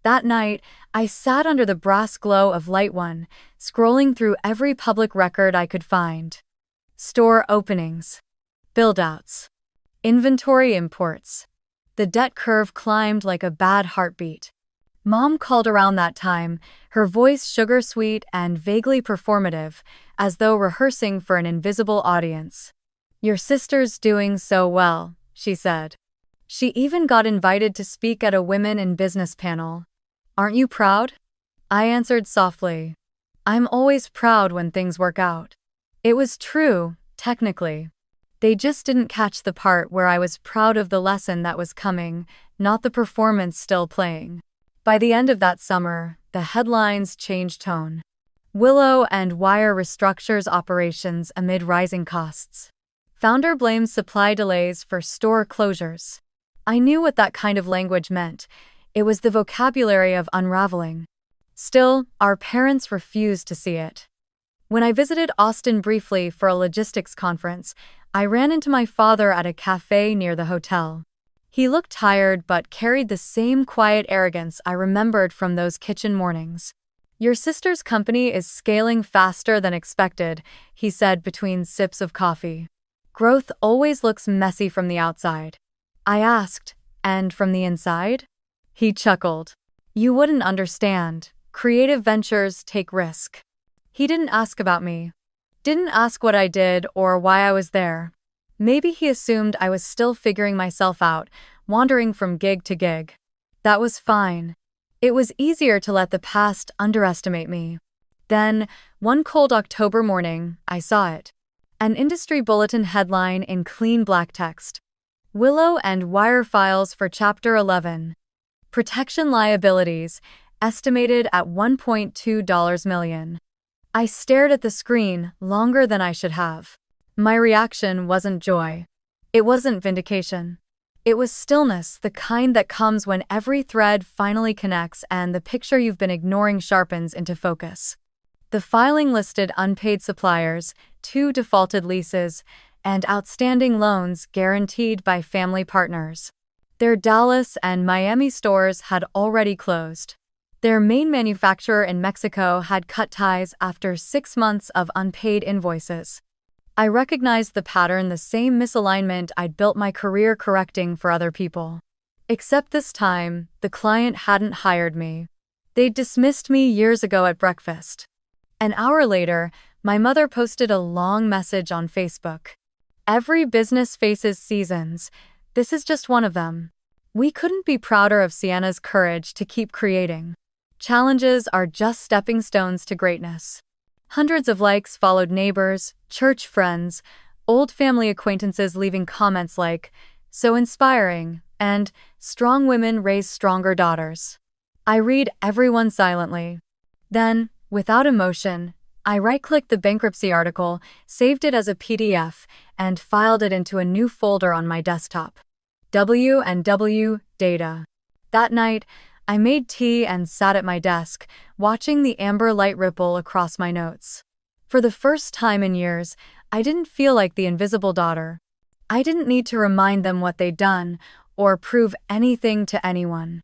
Speaker 1: That night, I sat under the brass glow of Light 1, scrolling through every public record I could find. Store openings. Build-outs. Inventory imports. The debt curve climbed like a bad heartbeat. Mom called around that time, her voice sugar-sweet and vaguely performative, as though rehearsing for an invisible audience. "Your sister's doing so well," she said. She even got invited to speak at a women in business panel. "Aren't you proud?" I answered softly. "I'm always proud when things work out." It was true, technically. They just didn't catch the part where I was proud of the lesson that was coming, not the performance still playing. By the end of that summer, the headlines changed tone. Willow and Wire restructures operations amid rising costs. Founder blames supply delays for store closures. I knew what that kind of language meant. It was the vocabulary of unraveling. Still, our parents refused to see it. When I visited Austin briefly for a logistics conference, I ran into my father at a cafe near the hotel. He looked tired but carried the same quiet arrogance I remembered from those kitchen mornings. "Your sister's company is scaling faster than expected," he said between sips of coffee. "Growth always looks messy from the outside." I asked, "And from the inside?" He chuckled. "You wouldn't understand. Creative ventures take risk." He didn't ask about me. Didn't ask what I did or why I was there. Maybe he assumed I was still figuring myself out, wandering from gig to gig. That was fine. It was easier to let the past underestimate me. Then, one cold October morning, I saw it. An industry bulletin headline in clean black text. "Willow and Wire Files for Chapter 11. Protection Liabilities, estimated at $1.2 million." I stared at the screen longer than I should have. My reaction wasn't joy. It wasn't vindication. It was stillness, the kind that comes when every thread finally connects and the picture you've been ignoring sharpens into focus. The filing listed unpaid suppliers, 2 defaulted leases, and outstanding loans guaranteed by family partners. Their Dallas and Miami stores had already closed. Their main manufacturer in Mexico had cut ties after 6 months of unpaid invoices. I recognized the pattern, the same misalignment I'd built my career correcting for other people. Except this time, the client hadn't hired me. They'd dismissed me years ago at breakfast. An hour later, my mother posted a long message on Facebook. "Every business faces seasons. This is just one of them." We couldn't be prouder of Sienna's courage to keep creating. Challenges are just stepping stones to greatness. Hundreds of likes followed, neighbors, church friends, old family acquaintances leaving comments like, "So inspiring," and "Strong women raise stronger daughters." I read everyone silently. Then, without emotion, I right-clicked the bankruptcy article, saved it as a PDF, and filed it into a new folder on my desktop. W&W Data. That night, I made tea and sat at my desk, watching the amber light ripple across my notes. For the first time in years, I didn't feel like the invisible daughter. I didn't need to remind them what they'd done, or prove anything to anyone.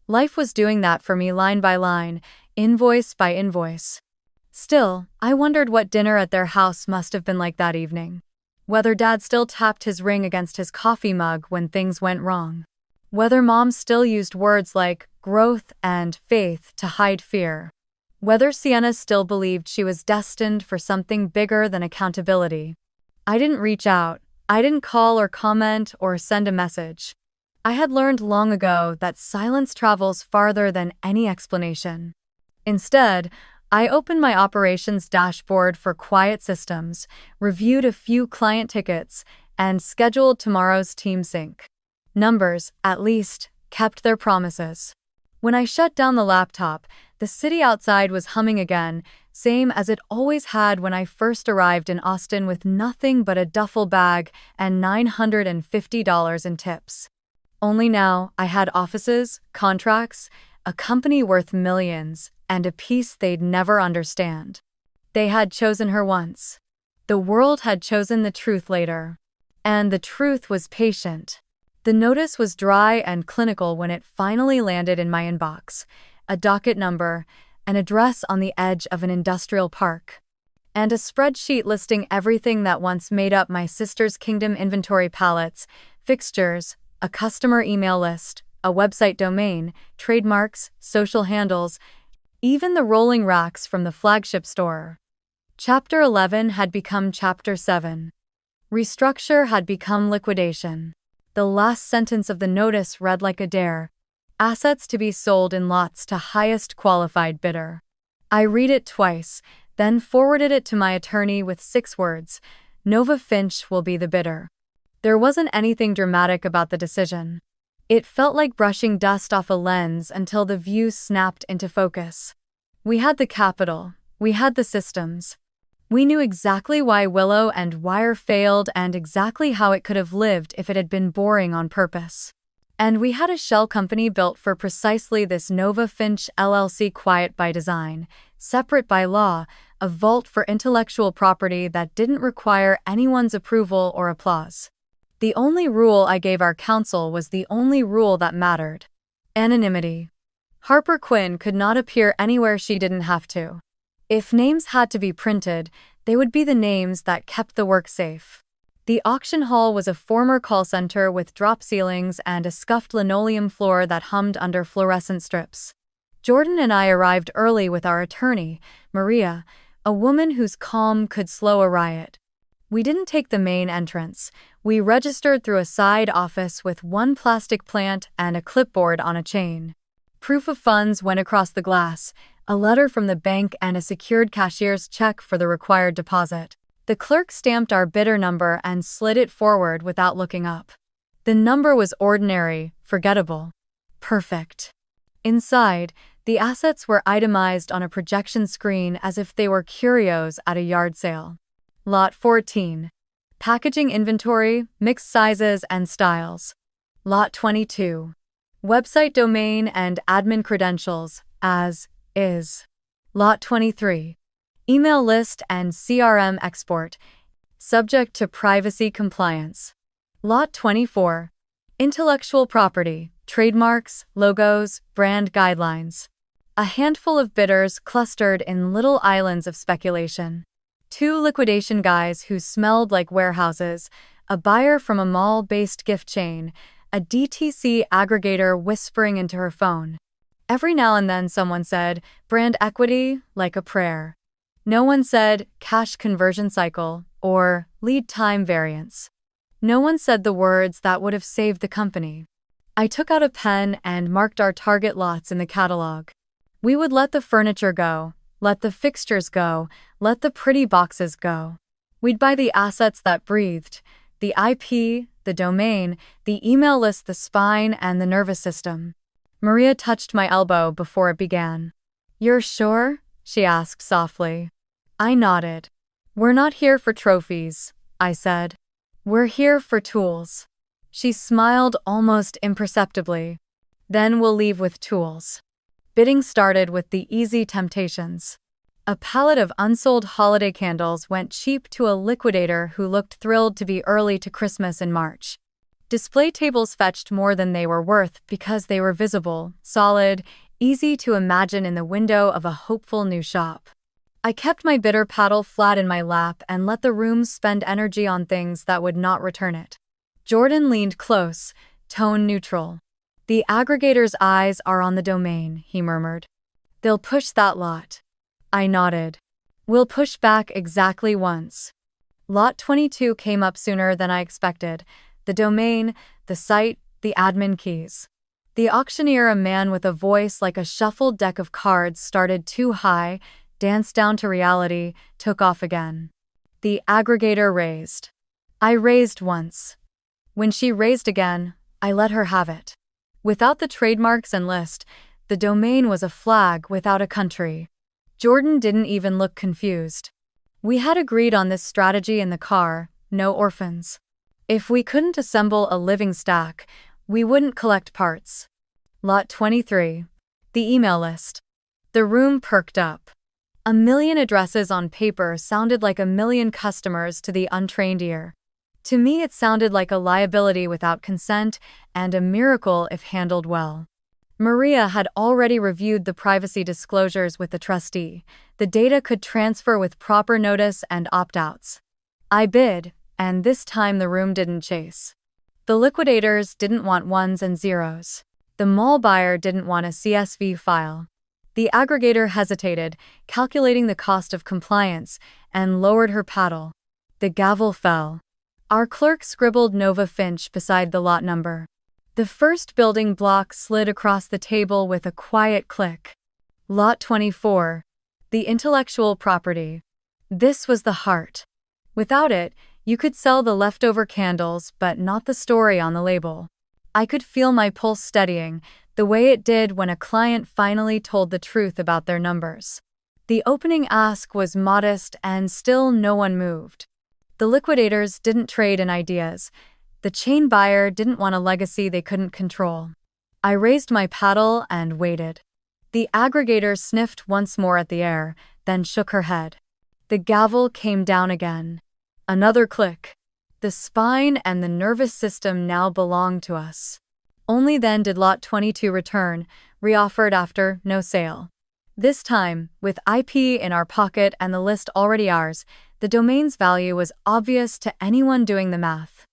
Speaker 1: Life was doing that for me line by line, invoice by invoice. Still, I wondered what dinner at their house must have been like that evening. Whether Dad still tapped his ring against his coffee mug when things went wrong. Whether Mom still used words like growth and faith to hide fear. Whether Sienna still believed she was destined for something bigger than accountability. I didn't reach out. I didn't call or comment or send a message. I had learned long ago that silence travels farther than any explanation. Instead, I opened my operations dashboard for quiet systems, reviewed a few client tickets, and scheduled tomorrow's team sync. Numbers, at least, kept their promises. When I shut down the laptop, the city outside was humming again, same as it always had when I first arrived in Austin with nothing but a duffel bag and $950 in tips. Only now, I had offices, contracts, a company worth millions, and a peace they'd never understand. They had chosen her once. The world had chosen the truth later. And the truth was patient. The notice was dry and clinical when it finally landed in my inbox. A docket number, an address on the edge of an industrial park, and a spreadsheet listing everything that once made up my sister's kingdom: inventory pallets, fixtures, a customer email list, a website domain, trademarks, social handles, even the rolling racks from the flagship store. Chapter 11 had become Chapter 7. Restructure had become liquidation. The last sentence of the notice read like a dare. Assets to be sold in lots to highest qualified bidder. I read it twice, then forwarded it to my attorney with 6 words: Nova Finch will be the bidder. There wasn't anything dramatic about the decision. It felt like brushing dust off a lens until the view snapped into focus. We had the capital. We had the systems. We knew exactly why Willow and Wire failed and exactly how it could have lived if it had been boring on purpose. And we had a shell company built for precisely this: Nova Finch LLC, quiet by design, separate by law, a vault for intellectual property that didn't require anyone's approval or applause. The only rule I gave our counsel was the only rule that mattered: anonymity. Harper Quinn could not appear anywhere she didn't have to. If names had to be printed, they would be the names that kept the work safe. The auction hall was a former call center with drop ceilings and a scuffed linoleum floor that hummed under fluorescent strips. Jordan and I arrived early with our attorney, Maria, a woman whose calm could slow a riot. We didn't take the main entrance. We registered through a side office with one plastic plant and a clipboard on a chain. Proof of funds went across the glass, a letter from the bank and a secured cashier's check for the required deposit. The clerk stamped our bidder number and slid it forward without looking up. The number was ordinary, forgettable. Perfect. Inside, the assets were itemized on a projection screen as if they were curios at a yard sale. Lot 14. Packaging inventory, mixed sizes and styles. Lot 22. Website domain and admin credentials, as is. Lot 23. Email list and CRM export, subject to privacy compliance. Lot 24. Intellectual property, trademarks, logos, brand guidelines. A handful of bidders clustered in little islands of speculation. 2 liquidation guys who smelled like warehouses, a buyer from a mall-based gift chain, a DTC aggregator whispering into her phone. Every now and then someone said, brand equity, like a prayer. No one said, cash conversion cycle, or lead time variance. No one said the words that would have saved the company. I took out a pen and marked our target lots in the catalog. We would let the furniture go, let the fixtures go, let the pretty boxes go. We'd buy the assets that breathed: the IP, the domain, the email list, the spine, and the nervous system. Maria touched my elbow before it began. "You're sure?" she asked softly. I nodded. "We're not here for trophies," I said. "We're here for tools." She smiled almost imperceptibly. "Then we'll leave with tools." Bidding started with the easy temptations. A pallet of unsold holiday candles went cheap to a liquidator who looked thrilled to be early to Christmas in March. Display tables fetched more than they were worth because they were visible, solid, easy to imagine in the window of a hopeful new shop. I kept my bitter paddle flat in my lap and let the room spend energy on things that would not return it. Jordan leaned close, tone neutral. "The aggregator's eyes are on the domain," he murmured. "They'll push that lot." I nodded. "We'll push back exactly once." Lot 22 came up sooner than I expected. The domain, the site, the admin keys. The auctioneer, a man with a voice like a shuffled deck of cards, started too high, danced down to reality, took off again. The aggregator raised. I raised once. When she raised again, I let her have it. Without the trademarks and list, the domain was a flag without a country. Jordan didn't even look confused. We had agreed on this strategy in the car: no orphans. If we couldn't assemble a living stack, we wouldn't collect parts. Lot 23. The email list. The room perked up. 1,000,000 addresses on paper sounded like 1,000,000 customers to the untrained ear. To me, it sounded like a liability without consent and a miracle if handled well. Maria had already reviewed the privacy disclosures with the trustee. The data could transfer with proper notice and opt-outs. I bid, and this time the room didn't chase. The liquidators didn't want ones and zeros. The mall buyer didn't want a CSV file. The aggregator hesitated, calculating the cost of compliance, and lowered her paddle. The gavel fell. Our clerk scribbled Nova Finch beside the lot number. The first building block slid across the table with a quiet click. Lot 24. The intellectual property. This was the heart. Without it, you could sell the leftover candles but not the story on the label. I could feel my pulse steadying, the way it did when a client finally told the truth about their numbers. The opening ask was modest and still no one moved. The liquidators didn't trade in ideas. The chain buyer didn't want a legacy they couldn't control. I raised my paddle and waited. The aggregator sniffed once more at the air, then shook her head. The gavel came down again. Another click. The spine and the nervous system now belonged to us. Only then did Lot 22 return, reoffered after no sale. This time, with IP in our pocket and the list already ours, the domain's value was obvious to anyone doing the math.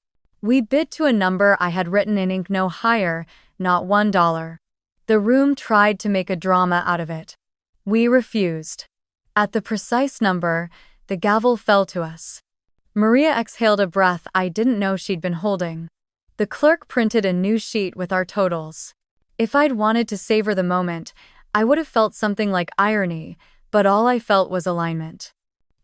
Speaker 1: We bid to a number I had written in ink, no higher, not $1. The room tried to make a drama out of it. We refused. At the precise number, the gavel fell to us. Maria exhaled a breath I didn't know she'd been holding. The clerk printed a new sheet with our totals. If I'd wanted to savor the moment, I would have felt something like irony, but all I felt was alignment.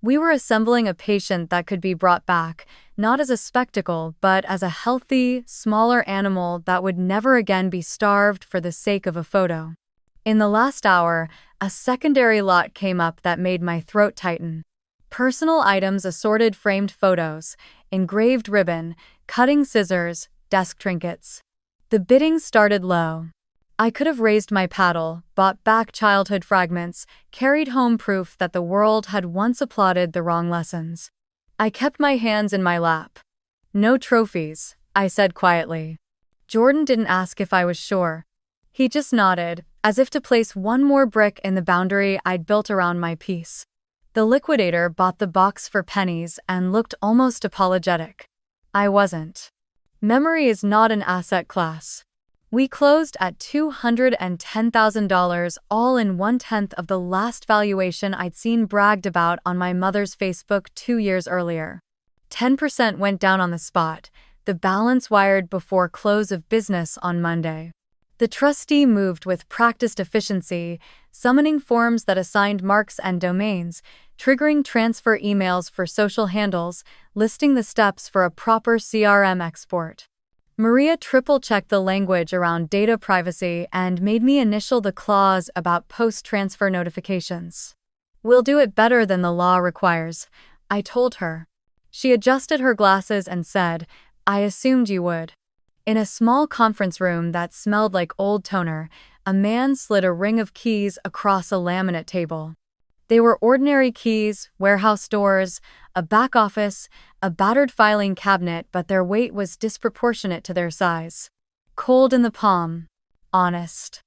Speaker 1: We were assembling a patient that could be brought back, not as a spectacle, but as a healthy, smaller animal that would never again be starved for the sake of a photo. In the last hour, a secondary lot came up that made my throat tighten. Personal items, assorted framed photos, engraved ribbon, cutting scissors, desk trinkets. The bidding started low. I could have raised my paddle, bought back childhood fragments, carried home proof that the world had once applauded the wrong lessons. I kept my hands in my lap. No trophies, I said quietly. Jordan didn't ask if I was sure. He just nodded, as if to place one more brick in the boundary I'd built around my piece. The liquidator bought the box for pennies and looked almost apologetic. I wasn't. Memory is not an asset class. We closed at $210,000, all in 1/10 of the last valuation I'd seen bragged about on my mother's Facebook 2 years earlier. 10% went down on the spot, the balance wired before close of business on Monday. The trustee moved with practiced efficiency, summoning forms that assigned marks and domains, triggering transfer emails for social handles, listing the steps for a proper CRM export. Maria triple-checked the language around data privacy and made me initial the clause about post-transfer notifications. "We'll do it better than the law requires," I told her. She adjusted her glasses and said, "I assumed you would." In a small conference room that smelled like old toner, a man slid a ring of keys across a laminate table. They were ordinary keys, warehouse doors, a back office, a battered filing cabinet, but their weight was disproportionate to their size. Cold in the palm. Honest.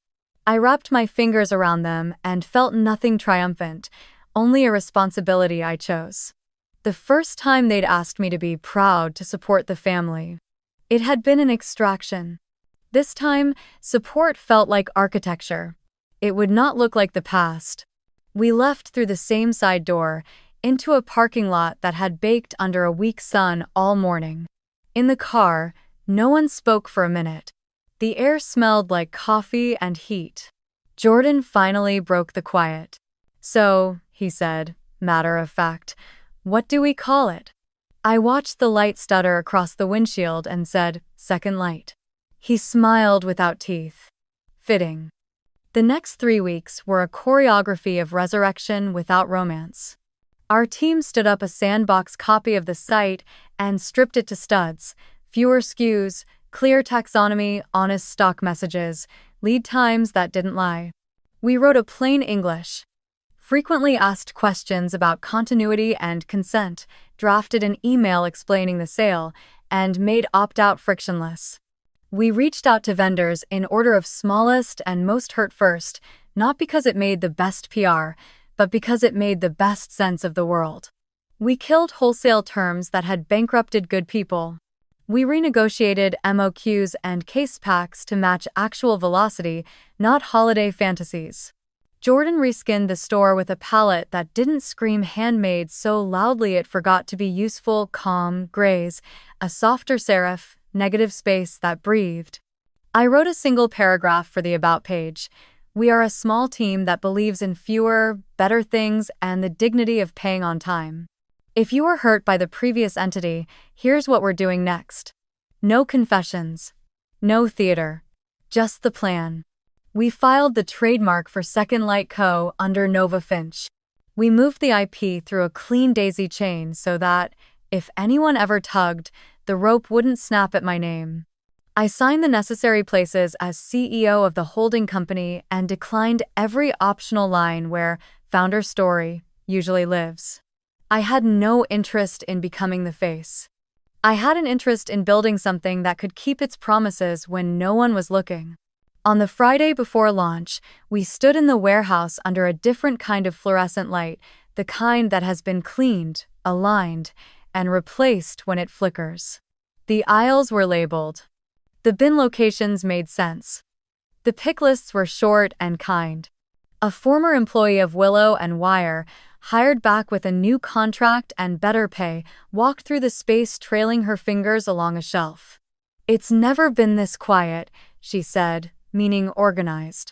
Speaker 1: I wrapped my fingers around them and felt nothing triumphant, only a responsibility I chose. The first time they'd asked me to be proud to support the family. It had been an extraction. This time, support felt like architecture. It would not look like the past. We left through the same side door, into a parking lot that had baked under a weak sun all morning. In the car, no one spoke for a minute. The air smelled like coffee and heat. Jordan finally broke the quiet. "So," he said, matter of fact, "what do we call it?" I watched the light stutter across the windshield and said, "Second light." He smiled without teeth. Fitting. The next 3 weeks were a choreography of resurrection without romance. Our team stood up a sandbox copy of the site and stripped it to studs. Fewer SKUs, clear taxonomy, honest stock messages, lead times that didn't lie. We wrote a plain English. Frequently asked questions about continuity and consent, drafted an email explaining the sale, and made opt-out frictionless. We reached out to vendors in order of smallest and most hurt first, not because it made the best PR, but because it made the best sense of the world. We killed wholesale terms that had bankrupted good people. We renegotiated MOQs and case packs to match actual velocity, not holiday fantasies. Jordan reskinned the store with a palette that didn't scream handmade so loudly it forgot to be useful, calm grays, a softer serif, negative space that breathed. I wrote a single paragraph for the About page. "We are a small team that believes in fewer, better things and the dignity of paying on time. If you were hurt by the previous entity, here's what we're doing next." No confessions. No theater. Just the plan. We filed the trademark for Second Light Co. under Nova Finch. We moved the IP through a clean daisy chain so that, If anyone ever tugged, the rope wouldn't snap at my name. I signed the necessary places as CEO of the holding company and declined every optional line where founder story usually lives. I had no interest in becoming the face. I had an interest in building something that could keep its promises when no one was looking. On the Friday before launch, we stood in the warehouse under a different kind of fluorescent light, the kind that has been cleaned, aligned, and replaced when it flickers. The aisles were labeled. The bin locations made sense. The pick lists were short and kind. A former employee of Willow and Wire, hired back with a new contract and better pay, walked through the space trailing her fingers along a shelf. "It's never been this quiet," she said, meaning organized.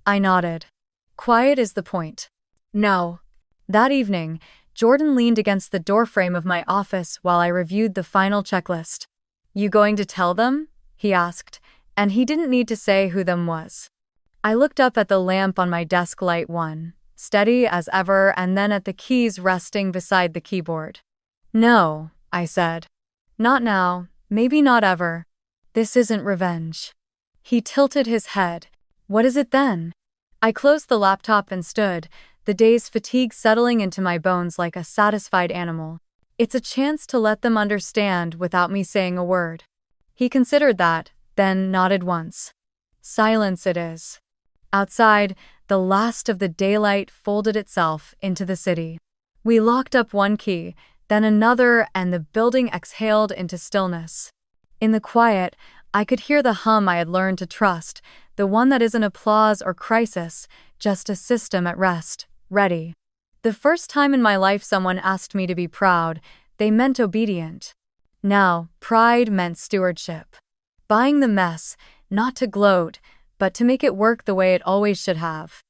Speaker 1: I nodded. Quiet is the point. No. That evening, Jordan leaned against the doorframe of my office while I reviewed the final checklist. "You going to tell them?" he asked, and he didn't need to say who them was. I looked up at the lamp on my desk, light one, steady as ever, and then at the keys resting beside the keyboard. "No," I said. "Not now, maybe not ever. This isn't revenge." He tilted his head. "What is it then?" I closed the laptop and stood, the day's fatigue settling into my bones like a satisfied animal. "It's a chance to let them understand without me saying a word." He considered that, then nodded once. Silence it is. Outside, the last of the daylight folded itself into the city. We locked up one key, then another, and the building exhaled into stillness. In the quiet, I could hear the hum I had learned to trust, the one that isn't applause or crisis, just a system at rest, ready. The first time in my life someone asked me to be proud, they meant obedient. Now, pride meant stewardship. Buying the mess, not to gloat, but to make it work the way it always should have.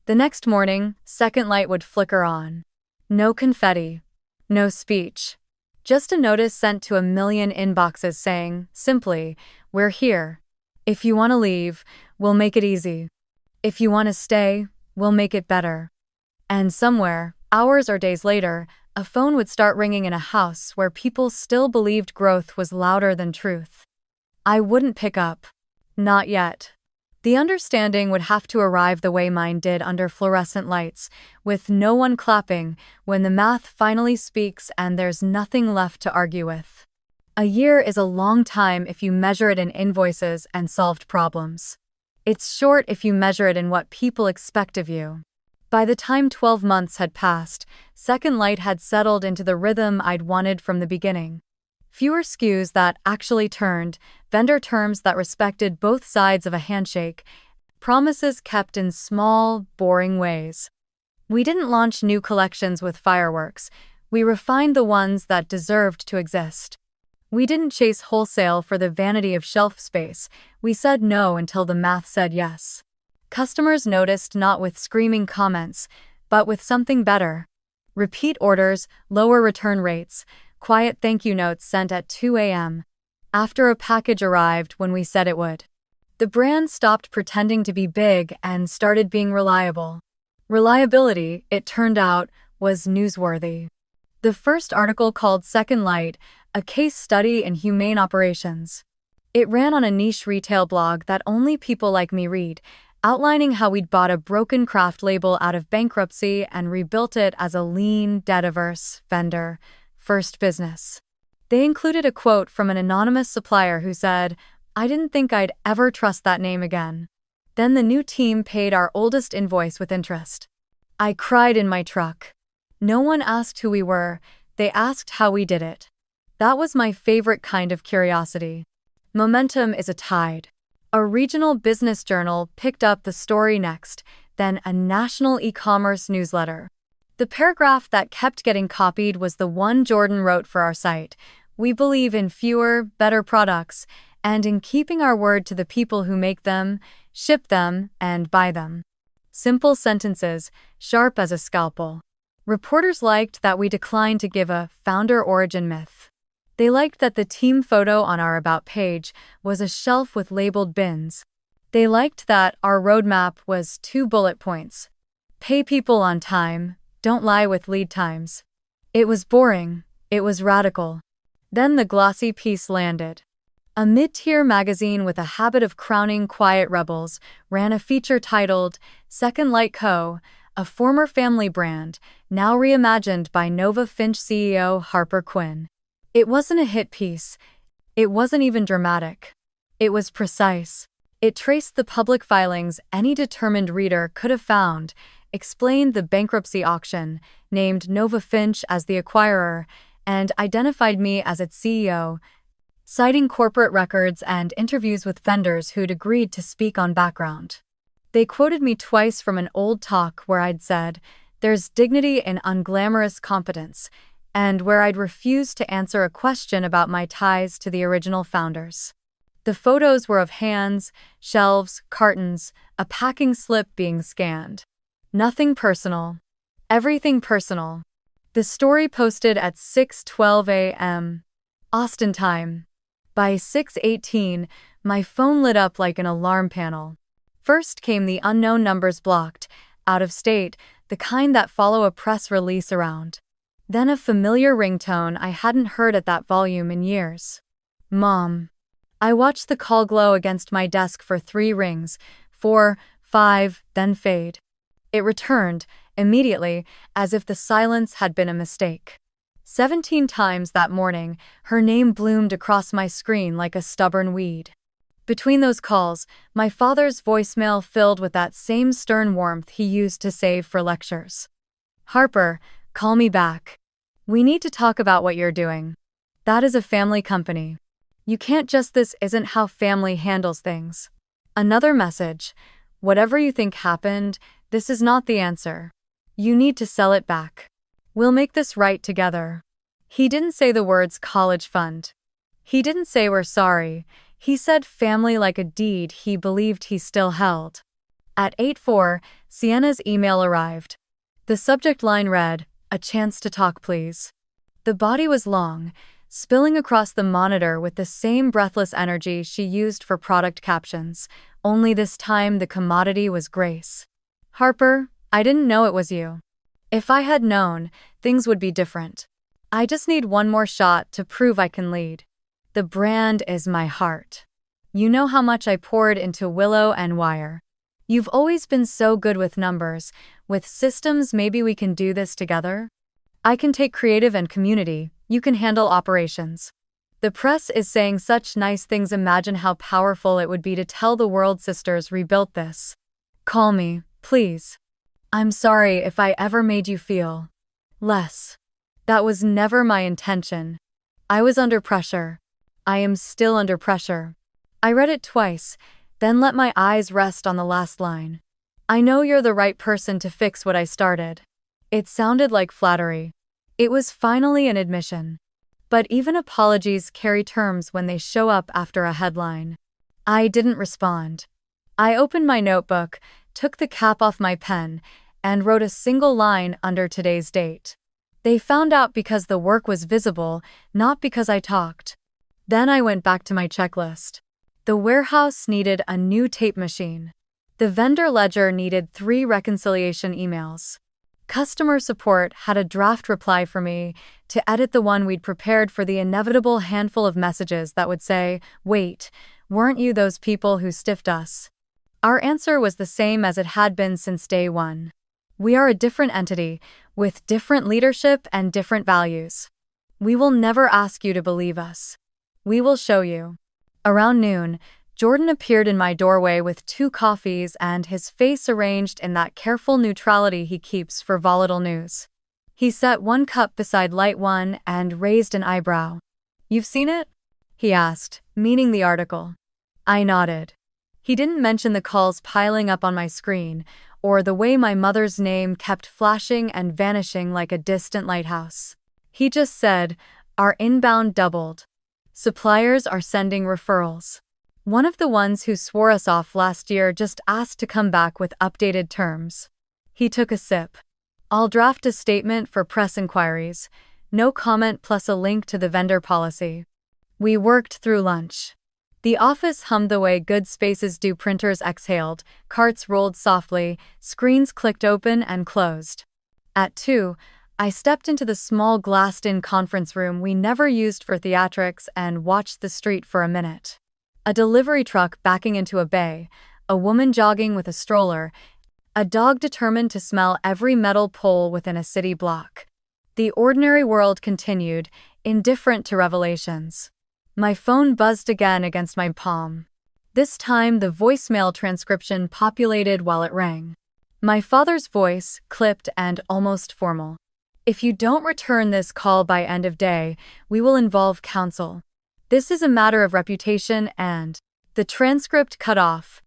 Speaker 1: The next morning, second light would flicker on. No confetti. No speech. Just a notice sent to a million inboxes saying, simply, "We're here. If you want to leave, we'll make it easy. If you want to stay, we'll make it better." And somewhere, hours or days later, a phone would start ringing in a house where people still believed growth was louder than truth. I wouldn't pick up. Not yet. The understanding would have to arrive the way mine did under fluorescent lights, with no one clapping, when the math finally speaks and there's nothing left to argue with. A year is a long time if you measure it in invoices and solved problems. It's short if you measure it in what people expect of you. By the time 12 months had passed, Second Light had settled into the rhythm I'd wanted from the beginning. Fewer SKUs that actually turned, vendor terms that respected both sides of a handshake, promises kept in small, boring ways. We didn't launch new collections with fireworks. We refined the ones that deserved to exist. We didn't chase wholesale for the vanity of shelf space. We said no until the math said yes. Customers noticed not with screaming comments, but with something better. Repeat orders, lower return rates, quiet thank you notes sent at 2 a.m. after a package arrived when we said it would. The brand stopped pretending to be big and started being reliable. Reliability, it turned out, was newsworthy. The first article called Second Light, a case study in humane operations. It ran on a niche retail blog that only people like me read, outlining how we'd bought a broken craft label out of bankruptcy and rebuilt it as a lean, debt-averse vendor. First business. They included a quote from an anonymous supplier who said, "I didn't think I'd ever trust that name again." Then the new team paid our oldest invoice with interest. I cried in my truck. No one asked who we were, they asked how we did it. That was my favorite kind of curiosity. Momentum is a tide. A regional business journal picked up the story next, then a national e-commerce newsletter. The paragraph that kept getting copied was the one Jordan wrote for our site. "We believe in fewer, better products, and in keeping our word to the people who make them, ship them, and buy them." Simple sentences, sharp as a scalpel. Reporters liked that we declined to give a founder origin myth. They liked that the team photo on our About page was a shelf with labeled bins. They liked that our roadmap was 2 bullet points. Pay people on time. Don't lie with lead times. It was boring, It was radical. Then the glossy piece landed. A mid-tier magazine with a habit of crowning quiet rebels ran a feature titled Second Light Co., a former family brand, now reimagined by Nova Finch CEO Harper Quinn. It wasn't a hit piece. It wasn't even dramatic. It was precise. It traced the public filings any determined reader could have found, explained the bankruptcy auction, named Nova Finch as the acquirer, and identified me as its CEO, citing corporate records and interviews with vendors who'd agreed to speak on background. They quoted me twice from an old talk where I'd said, "There's dignity in unglamorous competence," and where I'd refused to answer a question about my ties to the original founders. The photos were of hands, shelves, cartons, a packing slip being scanned. Nothing personal. Everything personal. The story posted at 6:12 a.m. Austin time. By 6:18, my phone lit up like an alarm panel. First came the unknown numbers blocked, out of state, the kind that follow a press release around. Then a familiar ringtone I hadn't heard at that volume in years. Mom. I watched the call glow against my desk for 3 rings, 4, 5, then fade. It returned, immediately, as if the silence had been a mistake. 17 times that morning, her name bloomed across my screen like a stubborn weed. Between those calls, my father's voicemail filled with that same stern warmth he used to save for lectures. "Harper, call me back. We need to talk about what you're doing. That is a family company. You can't just this isn't how family handles things." Another message: "Whatever you think happened, this is not the answer. You need to sell it back. We'll make this right together." He didn't say the words college fund. He didn't say we're sorry. He said family like a deed he believed he still held. At 8:04, Sienna's email arrived. The subject line read, "A chance to talk, please." The body was long, spilling across the monitor with the same breathless energy she used for product captions, only this time the commodity was grace. "Harper, I didn't know it was you. If I had known, things would be different. I just need one more shot to prove I can lead. The brand is my heart. You know how much I poured into Willow and Wire. You've always been so good with numbers. With systems, maybe we can do this together? I can take creative and community, you can handle operations." The press is saying such nice things. Imagine how powerful it would be to tell the world sisters rebuilt this. "Call me, please. I'm sorry if I ever made you feel less. That was never my intention. I was under pressure. I am still under pressure." I read it twice, then let my eyes rest on the last line. "I know you're the right person to fix what I started." It sounded like flattery. It was finally an admission. But even apologies carry terms when they show up after a headline. I didn't respond. I opened my notebook, took the cap off my pen, and wrote a single line under today's date. They found out because the work was visible, not because I talked. Then I went back to my checklist. The warehouse needed a new tape machine. The vendor ledger needed 3 reconciliation emails. Customer support had a draft reply for me to edit the one we'd prepared for the inevitable handful of messages that would say, "Wait, weren't you those people who stiffed us?" Our answer was the same as it had been since day one. We are a different entity, with different leadership and different values. We will never ask you to believe us. We will show you. Around noon, Jordan appeared in my doorway with 2 coffees and his face arranged in that careful neutrality he keeps for volatile news. He set one cup beside light one and raised an eyebrow. "You've seen it?" he asked, meaning the article. I nodded. He didn't mention the calls piling up on my screen, or the way my mother's name kept flashing and vanishing like a distant lighthouse. He just said, "Our inbound doubled. Suppliers are sending referrals." One of the ones who swore us off last year just asked to come back with updated terms. He took a sip. "I'll draft a statement for press inquiries. No comment plus a link to the vendor policy." We worked through lunch. The office hummed the way good spaces do. Printers exhaled, carts rolled softly, screens clicked open and closed. At 2, I stepped into the small glassed-in conference room we never used for theatrics and watched the street for a minute. A delivery truck backing into a bay, a woman jogging with a stroller, a dog determined to smell every metal pole within a city block. The ordinary world continued, indifferent to revelations. My phone buzzed again against my palm. This time, the voicemail transcription populated while it rang. My father's voice, clipped and almost formal. "If you don't return this call by end of day, we will involve counsel. This is a matter of reputation and..." The transcript cut off.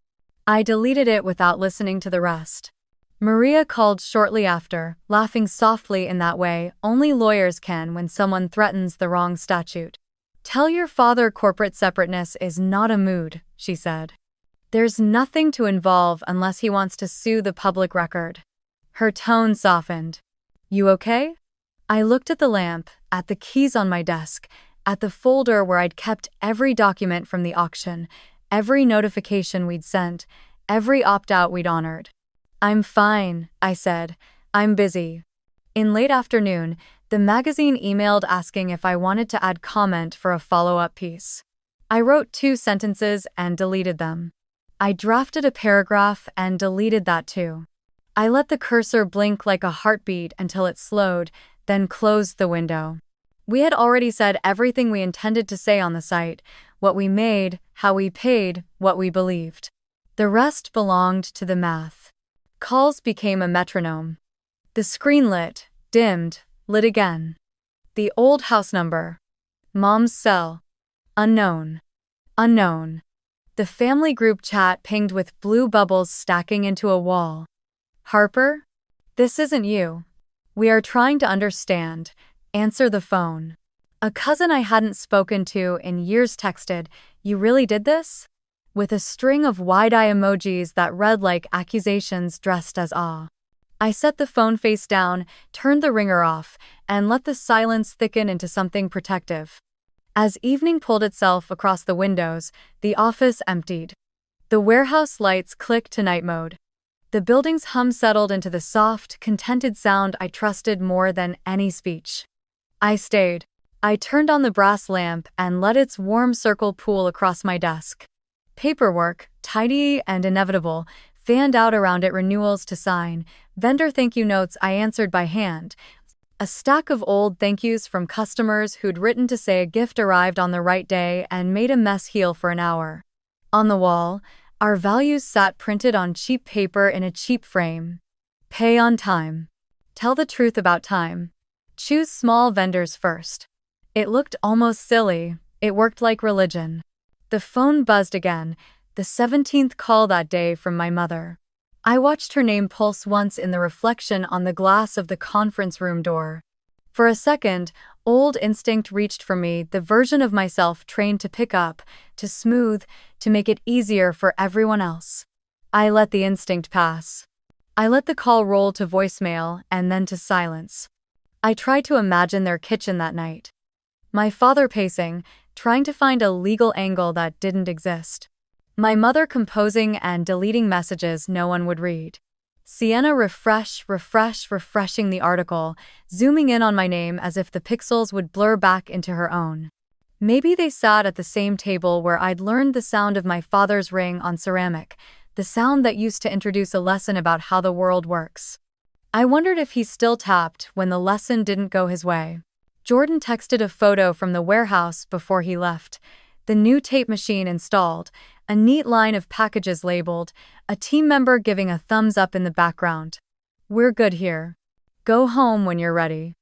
Speaker 1: I deleted it without listening to the rest. Maria called shortly after, laughing softly in that way only lawyers can when someone threatens the wrong statute. "Tell your father corporate separateness is not a mood," she said. "There's nothing to involve unless he wants to sue the public record." Her tone softened. "You okay?" I looked at the lamp, at the keys on my desk, at the folder where I'd kept every document from the auction, every notification we'd sent, every opt-out we'd honored. "I'm fine," I said. "I'm busy." In late afternoon, the magazine emailed asking if I wanted to add comment for a follow-up piece. I wrote 2 sentences and deleted them. I drafted a paragraph and deleted that too. I let the cursor blink like a heartbeat until it slowed, then closed the window. We had already said everything we intended to say on the site, what we made, how we paid, what we believed. The rest belonged to the math. Calls became a metronome. The screen lit, dimmed, lit again. The old house number. Mom's cell. Unknown. Unknown. The family group chat pinged with blue bubbles stacking into a wall. "Harper? This isn't you. We are trying to understand. Answer the phone." A cousin I hadn't spoken to in years texted, "You really did this?" with a string of wide-eye emojis that read like accusations dressed as awe. I set the phone face down, turned the ringer off, and let the silence thicken into something protective. As evening pulled itself across the windows, the office emptied. The warehouse lights clicked to night mode. The building's hum settled into the soft, contented sound I trusted more than any speech. I stayed. I turned on the brass lamp and let its warm circle pool across my desk. Paperwork, tidy and inevitable, fanned out around it, renewals to sign, vendor thank you notes I answered by hand, a stack of old thank yous from customers who'd written to say a gift arrived on the right day and made a mess heal for an hour. On the wall, our values sat printed on cheap paper in a cheap frame. Pay on time. Tell the truth about time. Choose small vendors first. It looked almost silly. It worked like religion. The phone buzzed again, the 17th call that day from my mother. I watched her name pulse once in the reflection on the glass of the conference room door. For a second, old instinct reached for me, the version of myself trained to pick up, to smooth, to make it easier for everyone else. I let the instinct pass. I let the call roll to voicemail and then to silence. I tried to imagine their kitchen that night. My father pacing, trying to find a legal angle that didn't exist. My mother composing and deleting messages no one would read. Sienna refreshing the article, zooming in on my name as if the pixels would blur back into her own. Maybe they sat at the same table where I'd learned the sound of my father's ring on ceramic, the sound that used to introduce a lesson about how the world works. I wondered if he still tapped when the lesson didn't go his way. Jordan texted a photo from the warehouse before he left. The new tape machine installed, a neat line of packages labeled, a team member giving a thumbs up in the background. "We're good here. Go home when you're ready."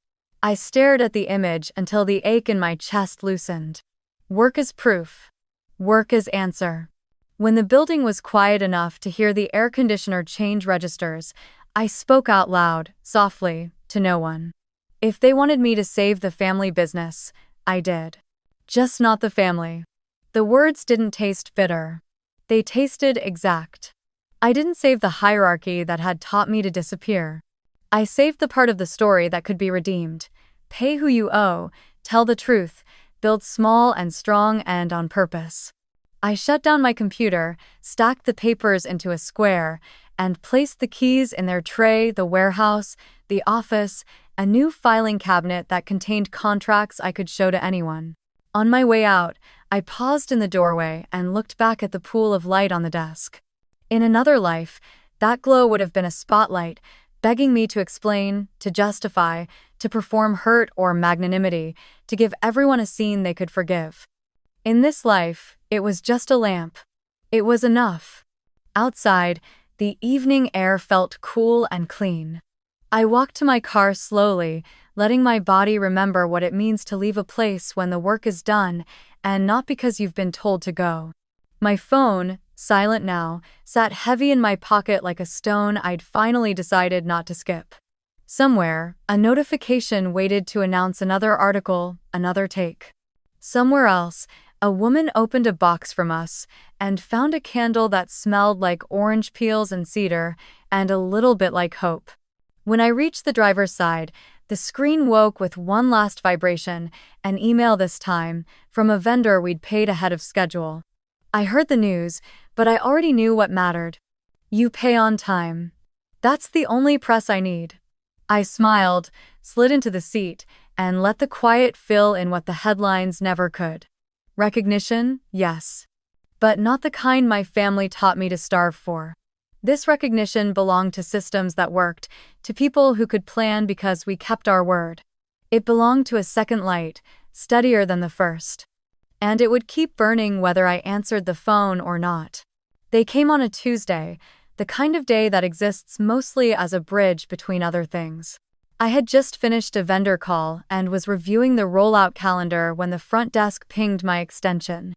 Speaker 1: I stared at the image until the ache in my chest loosened. Work is proof. Work is answer. When the building was quiet enough to hear the air conditioner change registers, I spoke out loud, softly, to no one. If they wanted me to save the family business, I did. Just not the family. The words didn't taste bitter. They tasted exact. I didn't save the hierarchy that had taught me to disappear. I saved the part of the story that could be redeemed. Pay who you owe, tell the truth, build small and strong and on purpose. I shut down my computer, stacked the papers into a square, and placed the keys in their tray, the warehouse, the office, a new filing cabinet that contained contracts I could show to anyone. On my way out, I paused in the doorway and looked back at the pool of light on the desk. In another life, that glow would have been a spotlight, begging me to explain, to justify, to perform hurt or magnanimity, to give everyone a scene they could forgive. In this life, it was just a lamp. It was enough. Outside, the evening air felt cool and clean. I walked to my car slowly, letting my body remember what it means to leave a place when the work is done, and not because you've been told to go. My phone, silent now, sat heavy in my pocket like a stone I'd finally decided not to skip. Somewhere, a notification waited to announce another article, another take. Somewhere else, a woman opened a box from us and found a candle that smelled like orange peels and cedar, and a little bit like hope. When I reached the driver's side, the screen woke with one last vibration, an email this time, from a vendor we'd paid ahead of schedule. I heard the news, but I already knew what mattered. You pay on time. That's the only press I need. I smiled, slid into the seat, and let the quiet fill in what the headlines never could. Recognition, yes. But not the kind my family taught me to starve for. This recognition belonged to systems that worked, to people who could plan because we kept our word. It belonged to a second light, steadier than the first. And it would keep burning whether I answered the phone or not. They came on a Tuesday, the kind of day that exists mostly as a bridge between other things. I had just finished a vendor call and was reviewing the rollout calendar when the front desk pinged my extension.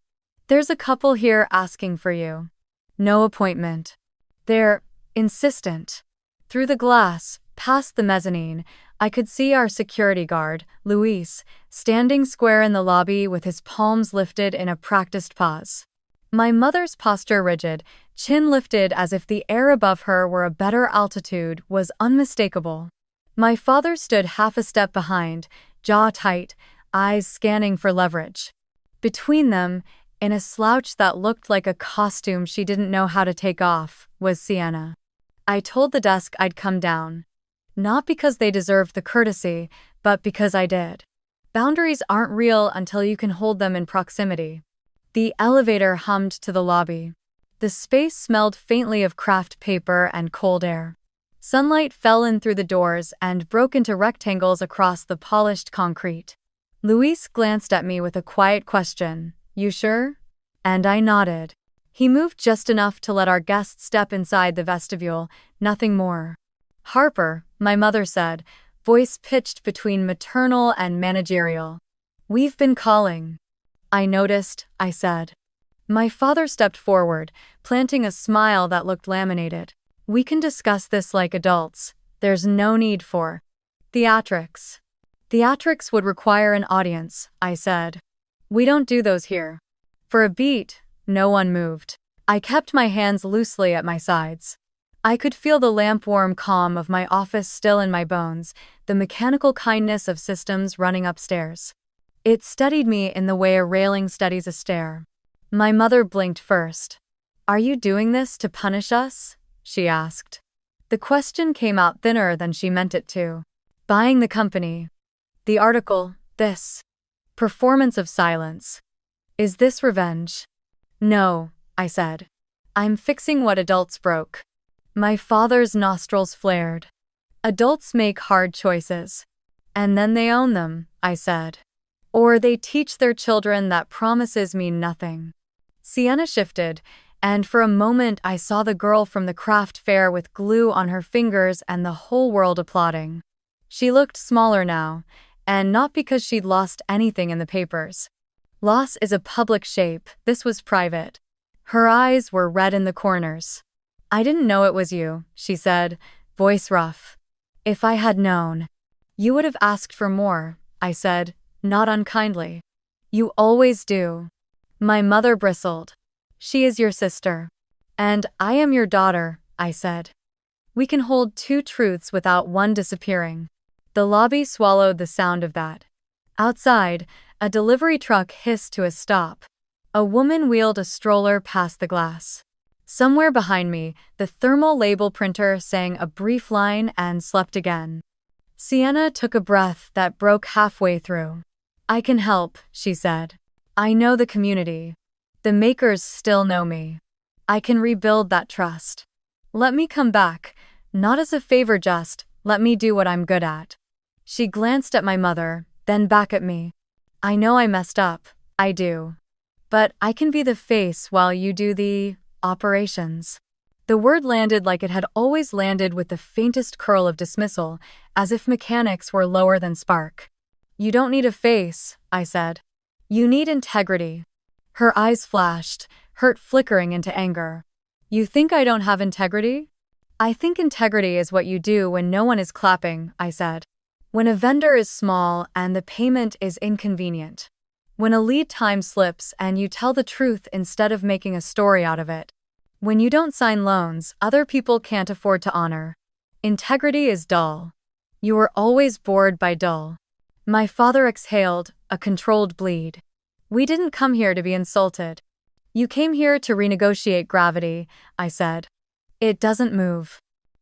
Speaker 1: There's a couple here asking for you. No appointment. They're insistent. Through the glass, past the mezzanine, I could see our security guard, Luis, standing square in the lobby with his palms lifted in a practiced pose. My mother's posture rigid, chin lifted as if the air above her were a better altitude, was unmistakable. My father stood half a step behind, jaw tight, eyes scanning for leverage. Between them, in a slouch that looked like a costume she didn't know how to take off, was Sienna. I told the desk I'd come down. Not because they deserved the courtesy, but because I did. Boundaries aren't real until you can hold them in proximity. The elevator hummed to the lobby. The space smelled faintly of craft paper and cold air. Sunlight fell in through the doors and broke into rectangles across the polished concrete. Luis glanced at me with a quiet question. You sure? And I nodded. He moved just enough to let our guest step inside the vestibule, nothing more. Harper, my mother said, voice pitched between maternal and managerial. We've been calling. I noticed, I said. My father stepped forward, planting a smile that looked laminated. We can discuss this like adults. There's no need for theatrics. Theatrics would require an audience, I said. We don't do those here. For a beat, no one moved. I kept my hands loosely at my sides. I could feel the lamp-warm calm of my office still in my bones, the mechanical kindness of systems running upstairs. It steadied me in the way a railing steadies a stair. My mother blinked first. Are you doing this to punish us? She asked. The question came out thinner than she meant it to. Buying the company. The article, this. Performance of silence. Is this revenge? No, I said. I'm fixing what adults broke. My father's nostrils flared. Adults make hard choices. And then they own them, I said. Or they teach their children that promises mean nothing. Sienna shifted, and for a moment I saw the girl from the craft fair with glue on her fingers and the whole world applauding. She looked smaller now, and not because she'd lost anything in the papers. Loss is a public shape, this was private. Her eyes were red in the corners. I didn't know it was you, she said, voice rough. If I had known. You would have asked for more, I said, not unkindly. You always do. My mother bristled. She is your sister. And I am your daughter, I said. We can hold two truths without one disappearing. The lobby swallowed the sound of that. Outside, a delivery truck hissed to a stop. A woman wheeled a stroller past the glass. Somewhere behind me, the thermal label printer sang a brief line and slept again. Sienna took a breath that broke halfway through. I can help, she said. I know the community. The makers still know me. I can rebuild that trust. Let me come back, not as a favor, just let me do what I'm good at. She glanced at my mother, then back at me. I know I messed up, I do. But I can be the face while you do the operations. The word landed like it had always landed, with the faintest curl of dismissal, as if mechanics were lower than spark. You don't need a face, I said. You need integrity. Her eyes flashed, hurt flickering into anger. You think I don't have integrity? I think integrity is what you do when no one is clapping, I said. When a vendor is small and the payment is inconvenient. When a lead time slips and you tell the truth instead of making a story out of it. When you don't sign loans other people can't afford to honor. Integrity is dull. You were always bored by dull. My father exhaled, a controlled bleed. We didn't come here to be insulted. You came here to renegotiate gravity, I said. It doesn't move.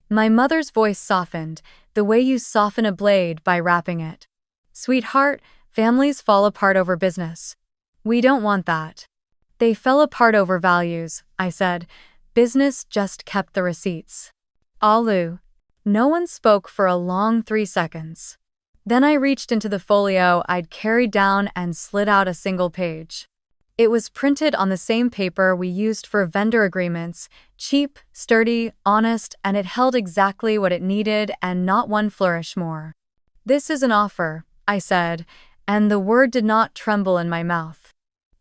Speaker 1: My mother's voice softened, the way you soften a blade by wrapping it. Sweetheart, families fall apart over business. We don't want that. They fell apart over values, I said. Business just kept the receipts. Alu. No one spoke for a long 3 seconds. Then I reached into the folio I'd carried down and slid out a single page. It was printed on the same paper we used for vendor agreements, cheap, sturdy, honest, and it held exactly what it needed and not one flourish more. This is an offer, I said, and the word did not tremble in my mouth.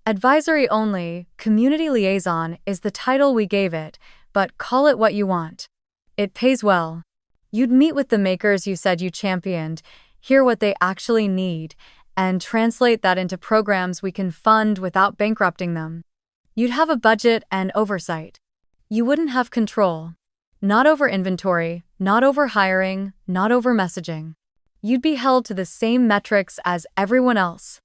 Speaker 1: Advisory only, community liaison is the title we gave it, but call it what you want. It pays well. You'd meet with the makers you said you championed, hear what they actually need, and translate that into programs we can fund without bankrupting them. You'd have a budget and oversight. You wouldn't have control. Not over inventory, not over hiring, not over messaging. You'd be held to the same metrics as everyone else.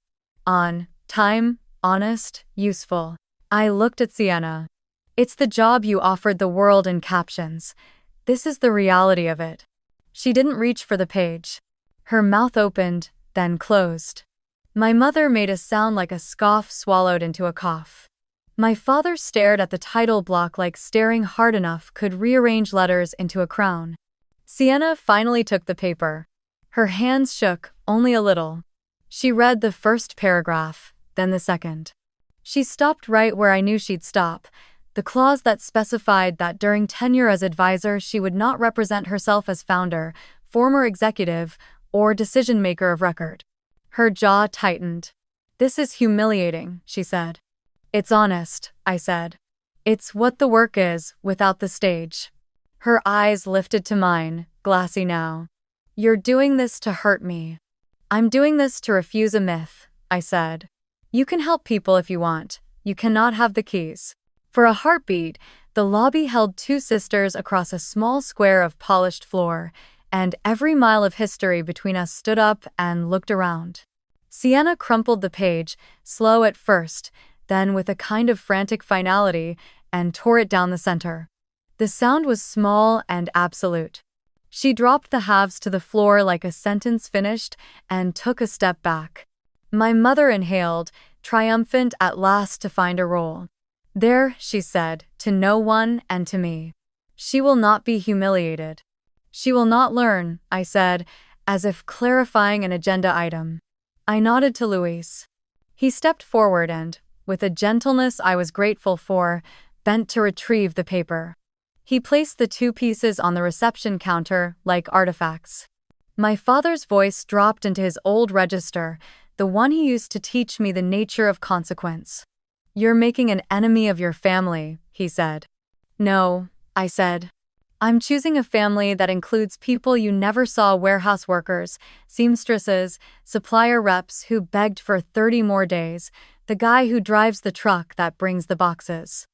Speaker 1: On time, honest, useful. I looked at Sienna. It's the job you offered the world in captions. This is the reality of it. She didn't reach for the page. Her mouth opened, then closed. My mother made a sound like a scoff swallowed into a cough. My father stared at the title block like staring hard enough could rearrange letters into a crown. Sienna finally took the paper. Her hands shook, only a little. She read the first paragraph, then the second. She stopped right where I knew she'd stop, the clause that specified that during tenure as advisor she would not represent herself as founder, former executive, or decision-maker of record. Her jaw tightened. This is humiliating, she said. It's honest, I said. It's what the work is, without the stage. Her eyes lifted to mine, glassy now. You're doing this to hurt me. I'm doing this to refuse a myth, I said. You can help people if you want. You cannot have the keys. For a heartbeat, the lobby held 2 sisters across a small square of polished floor, and every mile of history between us stood up and looked around. Sienna crumpled the page, slow at first, then with a kind of frantic finality, and tore it down the center. The sound was small and absolute. She dropped the halves to the floor like a sentence finished and took a step back. My mother inhaled, triumphant at last to find a role. There, she said, to no one and to me. She will not be humiliated. She will not learn, I said, as if clarifying an agenda item. I nodded to Luis. He stepped forward and, with a gentleness I was grateful for, bent to retrieve the paper. He placed the 2 pieces on the reception counter like artifacts. My father's voice dropped into his old register, the one he used to teach me the nature of consequence. You're making an enemy of your family, he said. No, I said. I'm choosing a family that includes people you never saw: warehouse workers, seamstresses, supplier reps who begged for 30 more days, the guy who drives the truck that brings the boxes.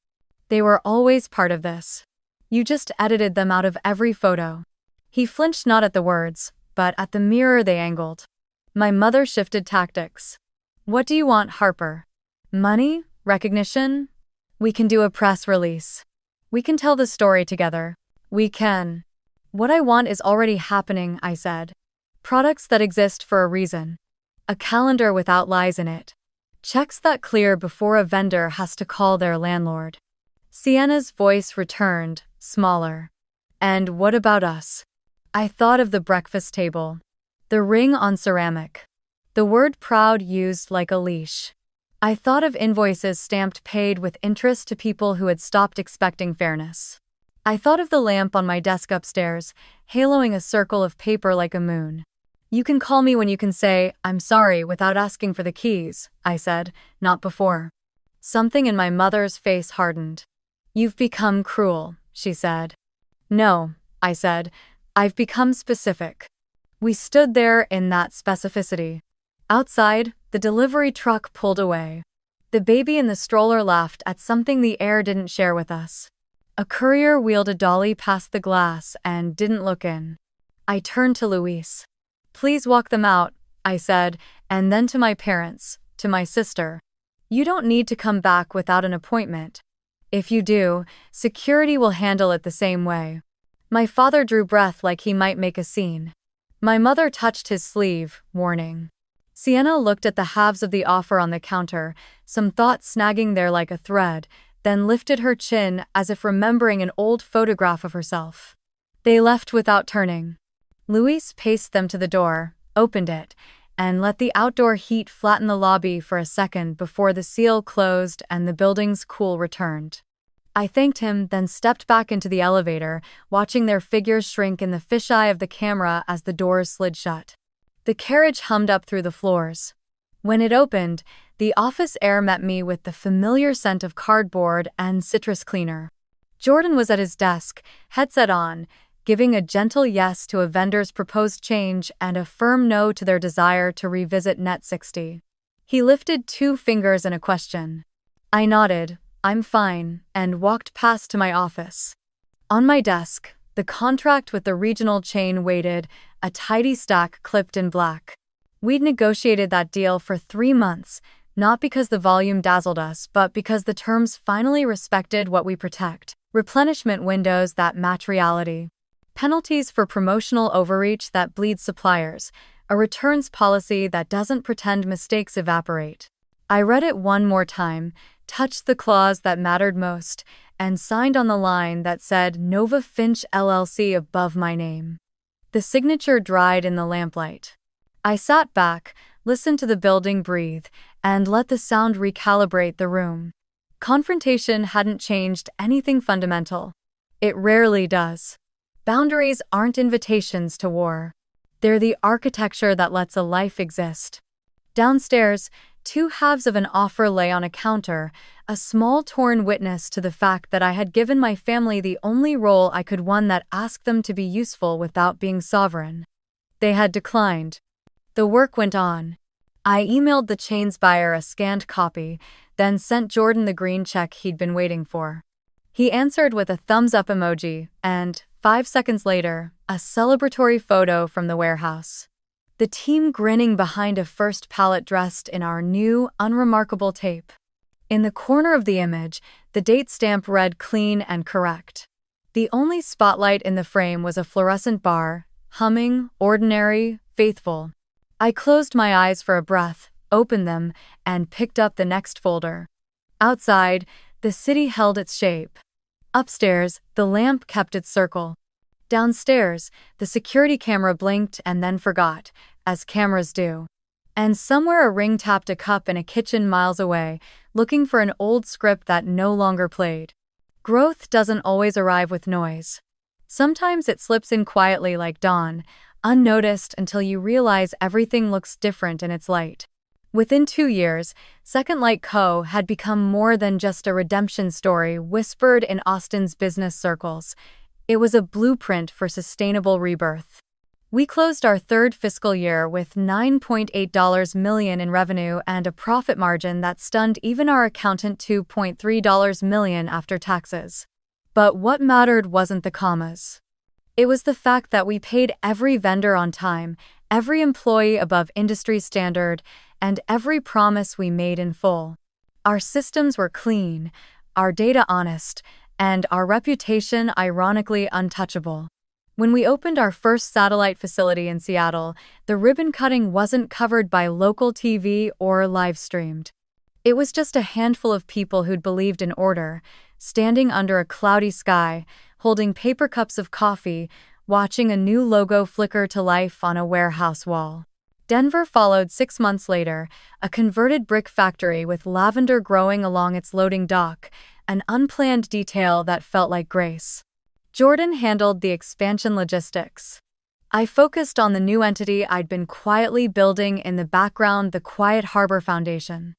Speaker 1: They were always part of this. You just edited them out of every photo. He flinched not at the words, but at the mirror they angled. My mother shifted tactics. What do you want, Harper? Money? Recognition? We can do a press release. We can tell the story together. We can. What I want is already happening, I said. Products that exist for a reason. A calendar without lies in it. Checks that clear before a vendor has to call their landlord. Sienna's voice returned, smaller. And what about us? I thought of the breakfast table. The ring on ceramic. The word proud used like a leash. I thought of invoices stamped paid with interest to people who had stopped expecting fairness. I thought of the lamp on my desk upstairs, haloing a circle of paper like a moon. You can call me when you can say, "I'm sorry," without asking for the keys, I said, not before. Something in my mother's face hardened. You've become cruel, she said. No, I said, I've become specific. We stood there in that specificity. Outside, the delivery truck pulled away. The baby in the stroller laughed at something the air didn't share with us. A courier wheeled a dolly past the glass and didn't look in. I turned to Luis. Please walk them out, I said, and then to my parents, to my sister. You don't need to come back without an appointment. If you do, security will handle it the same way. My father drew breath like he might make a scene. My mother touched his sleeve, warning. Sienna looked at the halves of the offer on the counter, some thought snagging there like a thread, then lifted her chin as if remembering an old photograph of herself. They left without turning. Luis paced them to the door, opened it, and let the outdoor heat flatten the lobby for a second before the seal closed and the building's cool returned. I thanked him, then stepped back into the elevator, watching their figures shrink in the fisheye of the camera as the doors slid shut. The carriage hummed up through the floors. When it opened, the office air met me with the familiar scent of cardboard and citrus cleaner. Jordan was at his desk, headset on, giving a gentle yes to a vendor's proposed change and a firm no to their desire to revisit Net60. He lifted 2 fingers in a question. I nodded, I'm fine, and walked past to my office. On my desk, the contract with the regional chain waited, a tidy stack clipped in black. We'd negotiated that deal for 3 months, not because the volume dazzled us, but because the terms finally respected what we protect. Replenishment windows that match reality. Penalties for promotional overreach that bleed suppliers, a returns policy that doesn't pretend mistakes evaporate. I read it one more time, touched the clause that mattered most, and signed on the line that said Nova Finch LLC above my name. The signature dried in the lamplight. I sat back, listened to the building breathe, and let the sound recalibrate the room. Confrontation hadn't changed anything fundamental. It rarely does. Boundaries aren't invitations to war. They're the architecture that lets a life exist. Downstairs, 2 halves of an offer lay on a counter, a small torn witness to the fact that I had given my family the only role I could, one that asked them to be useful without being sovereign. They had declined. The work went on. I emailed the chain's buyer a scanned copy, then sent Jordan the green check he'd been waiting for. He answered with a thumbs-up emoji, and 5 seconds later, a celebratory photo from the warehouse. The team grinning behind a first pallet dressed in our new, unremarkable tape. In the corner of the image, the date stamp read clean and correct. The only spotlight in the frame was a fluorescent bar, humming, ordinary, faithful. I closed my eyes for a breath, opened them, and picked up the next folder. Outside, the city held its shape. Upstairs, the lamp kept its circle. Downstairs, the security camera blinked and then forgot, as cameras do. And somewhere a ring tapped a cup in a kitchen miles away, looking for an old script that no longer played. Growth doesn't always arrive with noise. Sometimes it slips in quietly like dawn, unnoticed until you realize everything looks different in its light. Within 2 years, Second Light Co. had become more than just a redemption story whispered in Austin's business circles. It was a blueprint for sustainable rebirth. We closed our 3rd fiscal year with $9.8 million in revenue and a profit margin that stunned even our accountant, $2.3 million after taxes. But what mattered wasn't the commas. It was the fact that we paid every vendor on time, every employee above industry standard, and every promise we made in full. Our systems were clean, our data honest, and our reputation ironically untouchable. When we opened our first satellite facility in Seattle, the ribbon cutting wasn't covered by local TV or live streamed. It was just a handful of people who'd believed in order, standing under a cloudy sky, holding paper cups of coffee, watching a new logo flicker to life on a warehouse wall. Denver followed 6 months later, a converted brick factory with lavender growing along its loading dock, an unplanned detail that felt like grace. Jordan handled the expansion logistics. I focused on the new entity I'd been quietly building in the background, the Quiet Harbor Foundation.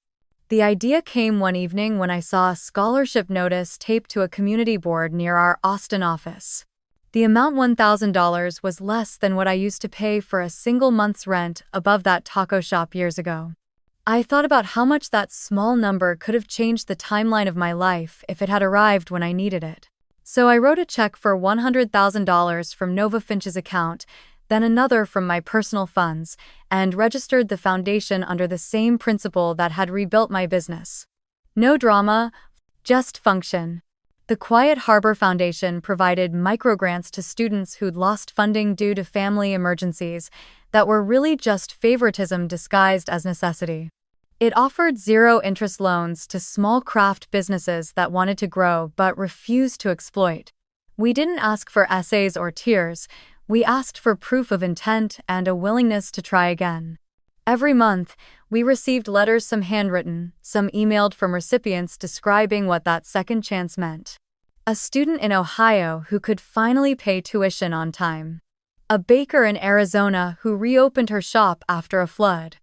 Speaker 1: The idea came one evening when I saw a scholarship notice taped to a community board near our Austin office. The amount, $1,000, was less than what I used to pay for a single month's rent above that taco shop years ago. I thought about how much that small number could have changed the timeline of my life if it had arrived when I needed it. So I wrote a check for $100,000 from Nova Finch's account, then another from my personal funds, and registered the foundation under the same principle that had rebuilt my business. No drama, just function. The Quiet Harbor Foundation provided microgrants to students who'd lost funding due to family emergencies that were really just favoritism disguised as necessity. It offered zero-interest loans to small craft businesses that wanted to grow but refused to exploit. We didn't ask for essays or tears, we asked for proof of intent and a willingness to try again. Every month, we received letters, some handwritten, some emailed, from recipients describing what that second chance meant. A student in Ohio who could finally pay tuition on time. A baker in Arizona who reopened her shop after a flood.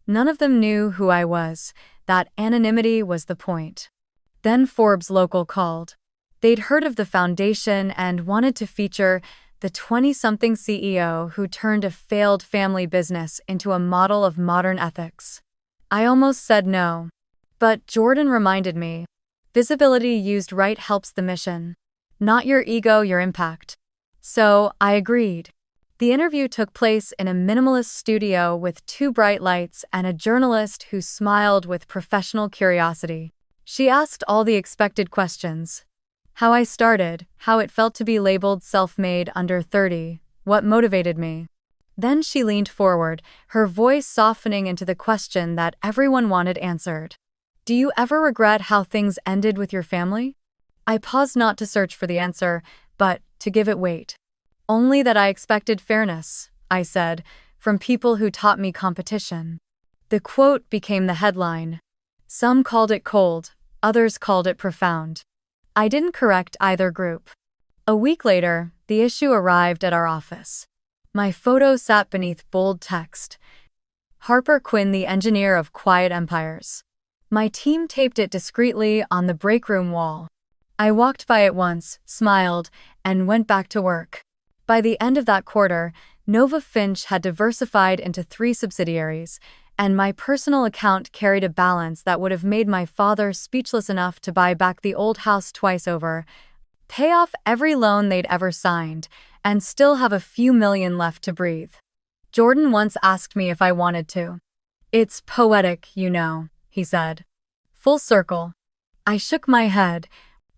Speaker 1: None of them knew who I was. That anonymity was the point. Then Forbes Local called. They'd heard of the foundation and wanted to feature the 20-something CEO who turned a failed family business into a model of modern ethics. I almost said no. But Jordan reminded me, visibility used right helps the mission. Not your ego, your impact. So I agreed. The interview took place in a minimalist studio with 2 bright lights and a journalist who smiled with professional curiosity. She asked all the expected questions. How I started, how it felt to be labeled self-made under 30, what motivated me. Then she leaned forward, her voice softening into the question that everyone wanted answered. Do you ever regret how things ended with your family? I paused, not to search for the answer, but to give it weight. Only that I expected fairness, I said, from people who taught me competition. The quote became the headline. Some called it cold, others called it profound. I didn't correct either group. A week later, the issue arrived at our office. My photo sat beneath bold text. Harper Quinn, the engineer of Quiet Empires. My team taped it discreetly on the break room wall. I walked by it once, smiled, and went back to work. By the end of that quarter, Nova Finch had diversified into 3 subsidiaries, and my personal account carried a balance that would have made my father speechless enough to buy back the old house twice over, pay off every loan they'd ever signed, and still have a few million left to breathe. Jordan once asked me if I wanted to. It's poetic, you know, he said. Full circle. I shook my head.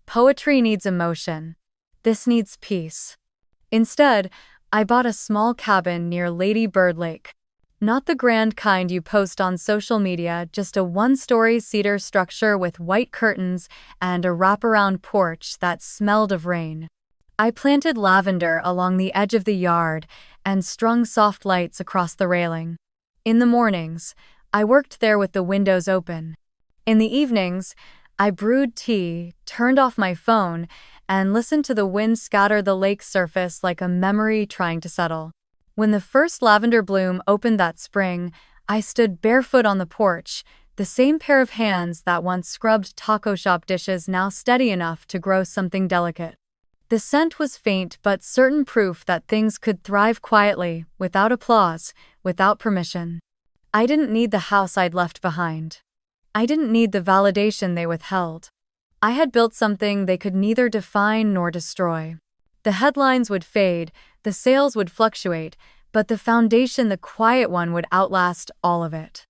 Speaker 1: Poetry needs emotion. This needs peace. Instead, I bought a small cabin near Lady Bird Lake. Not the grand kind you post on social media, just a 1-story cedar structure with white curtains and a wraparound porch that smelled of rain. I planted lavender along the edge of the yard and strung soft lights across the railing. In the mornings, I worked there with the windows open. In the evenings, I brewed tea, turned off my phone, and listened to the wind scatter the lake's surface like a memory trying to settle. When the first lavender bloom opened that spring, I stood barefoot on the porch, the same pair of hands that once scrubbed taco shop dishes now steady enough to grow something delicate. The scent was faint but certain proof that things could thrive quietly, without applause, without permission. I didn't need the house I'd left behind. I didn't need the validation they withheld. I had built something they could neither define nor destroy. The headlines would fade, the sales would fluctuate, but the foundation, the quiet one, would outlast all of it.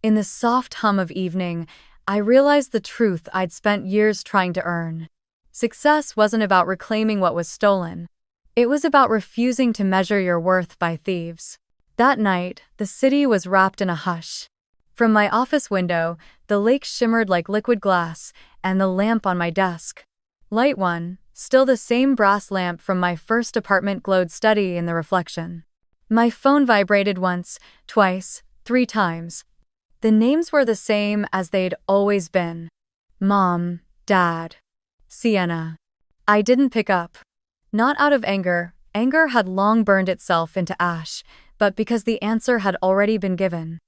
Speaker 1: In the soft hum of evening, I realized the truth I'd spent years trying to earn. Success wasn't about reclaiming what was stolen. It was about refusing to measure your worth by thieves. That night, the city was wrapped in a hush. From my office window, the lake shimmered like liquid glass, and the lamp on my desk. Light one, still the same brass lamp from my first apartment, glowed steady in the reflection. My phone vibrated once, twice, 3 times. The names were the same as they'd always been. Mom, Dad, Sienna. I didn't pick up. Not out of anger. Anger had long burned itself into ash, but because the answer had already been given.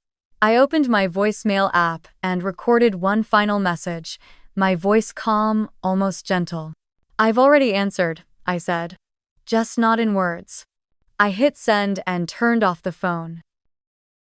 Speaker 1: I opened my voicemail app and recorded one final message, my voice calm, almost gentle. "I've already answered," I said. "Just not in words." I hit send and turned off the phone.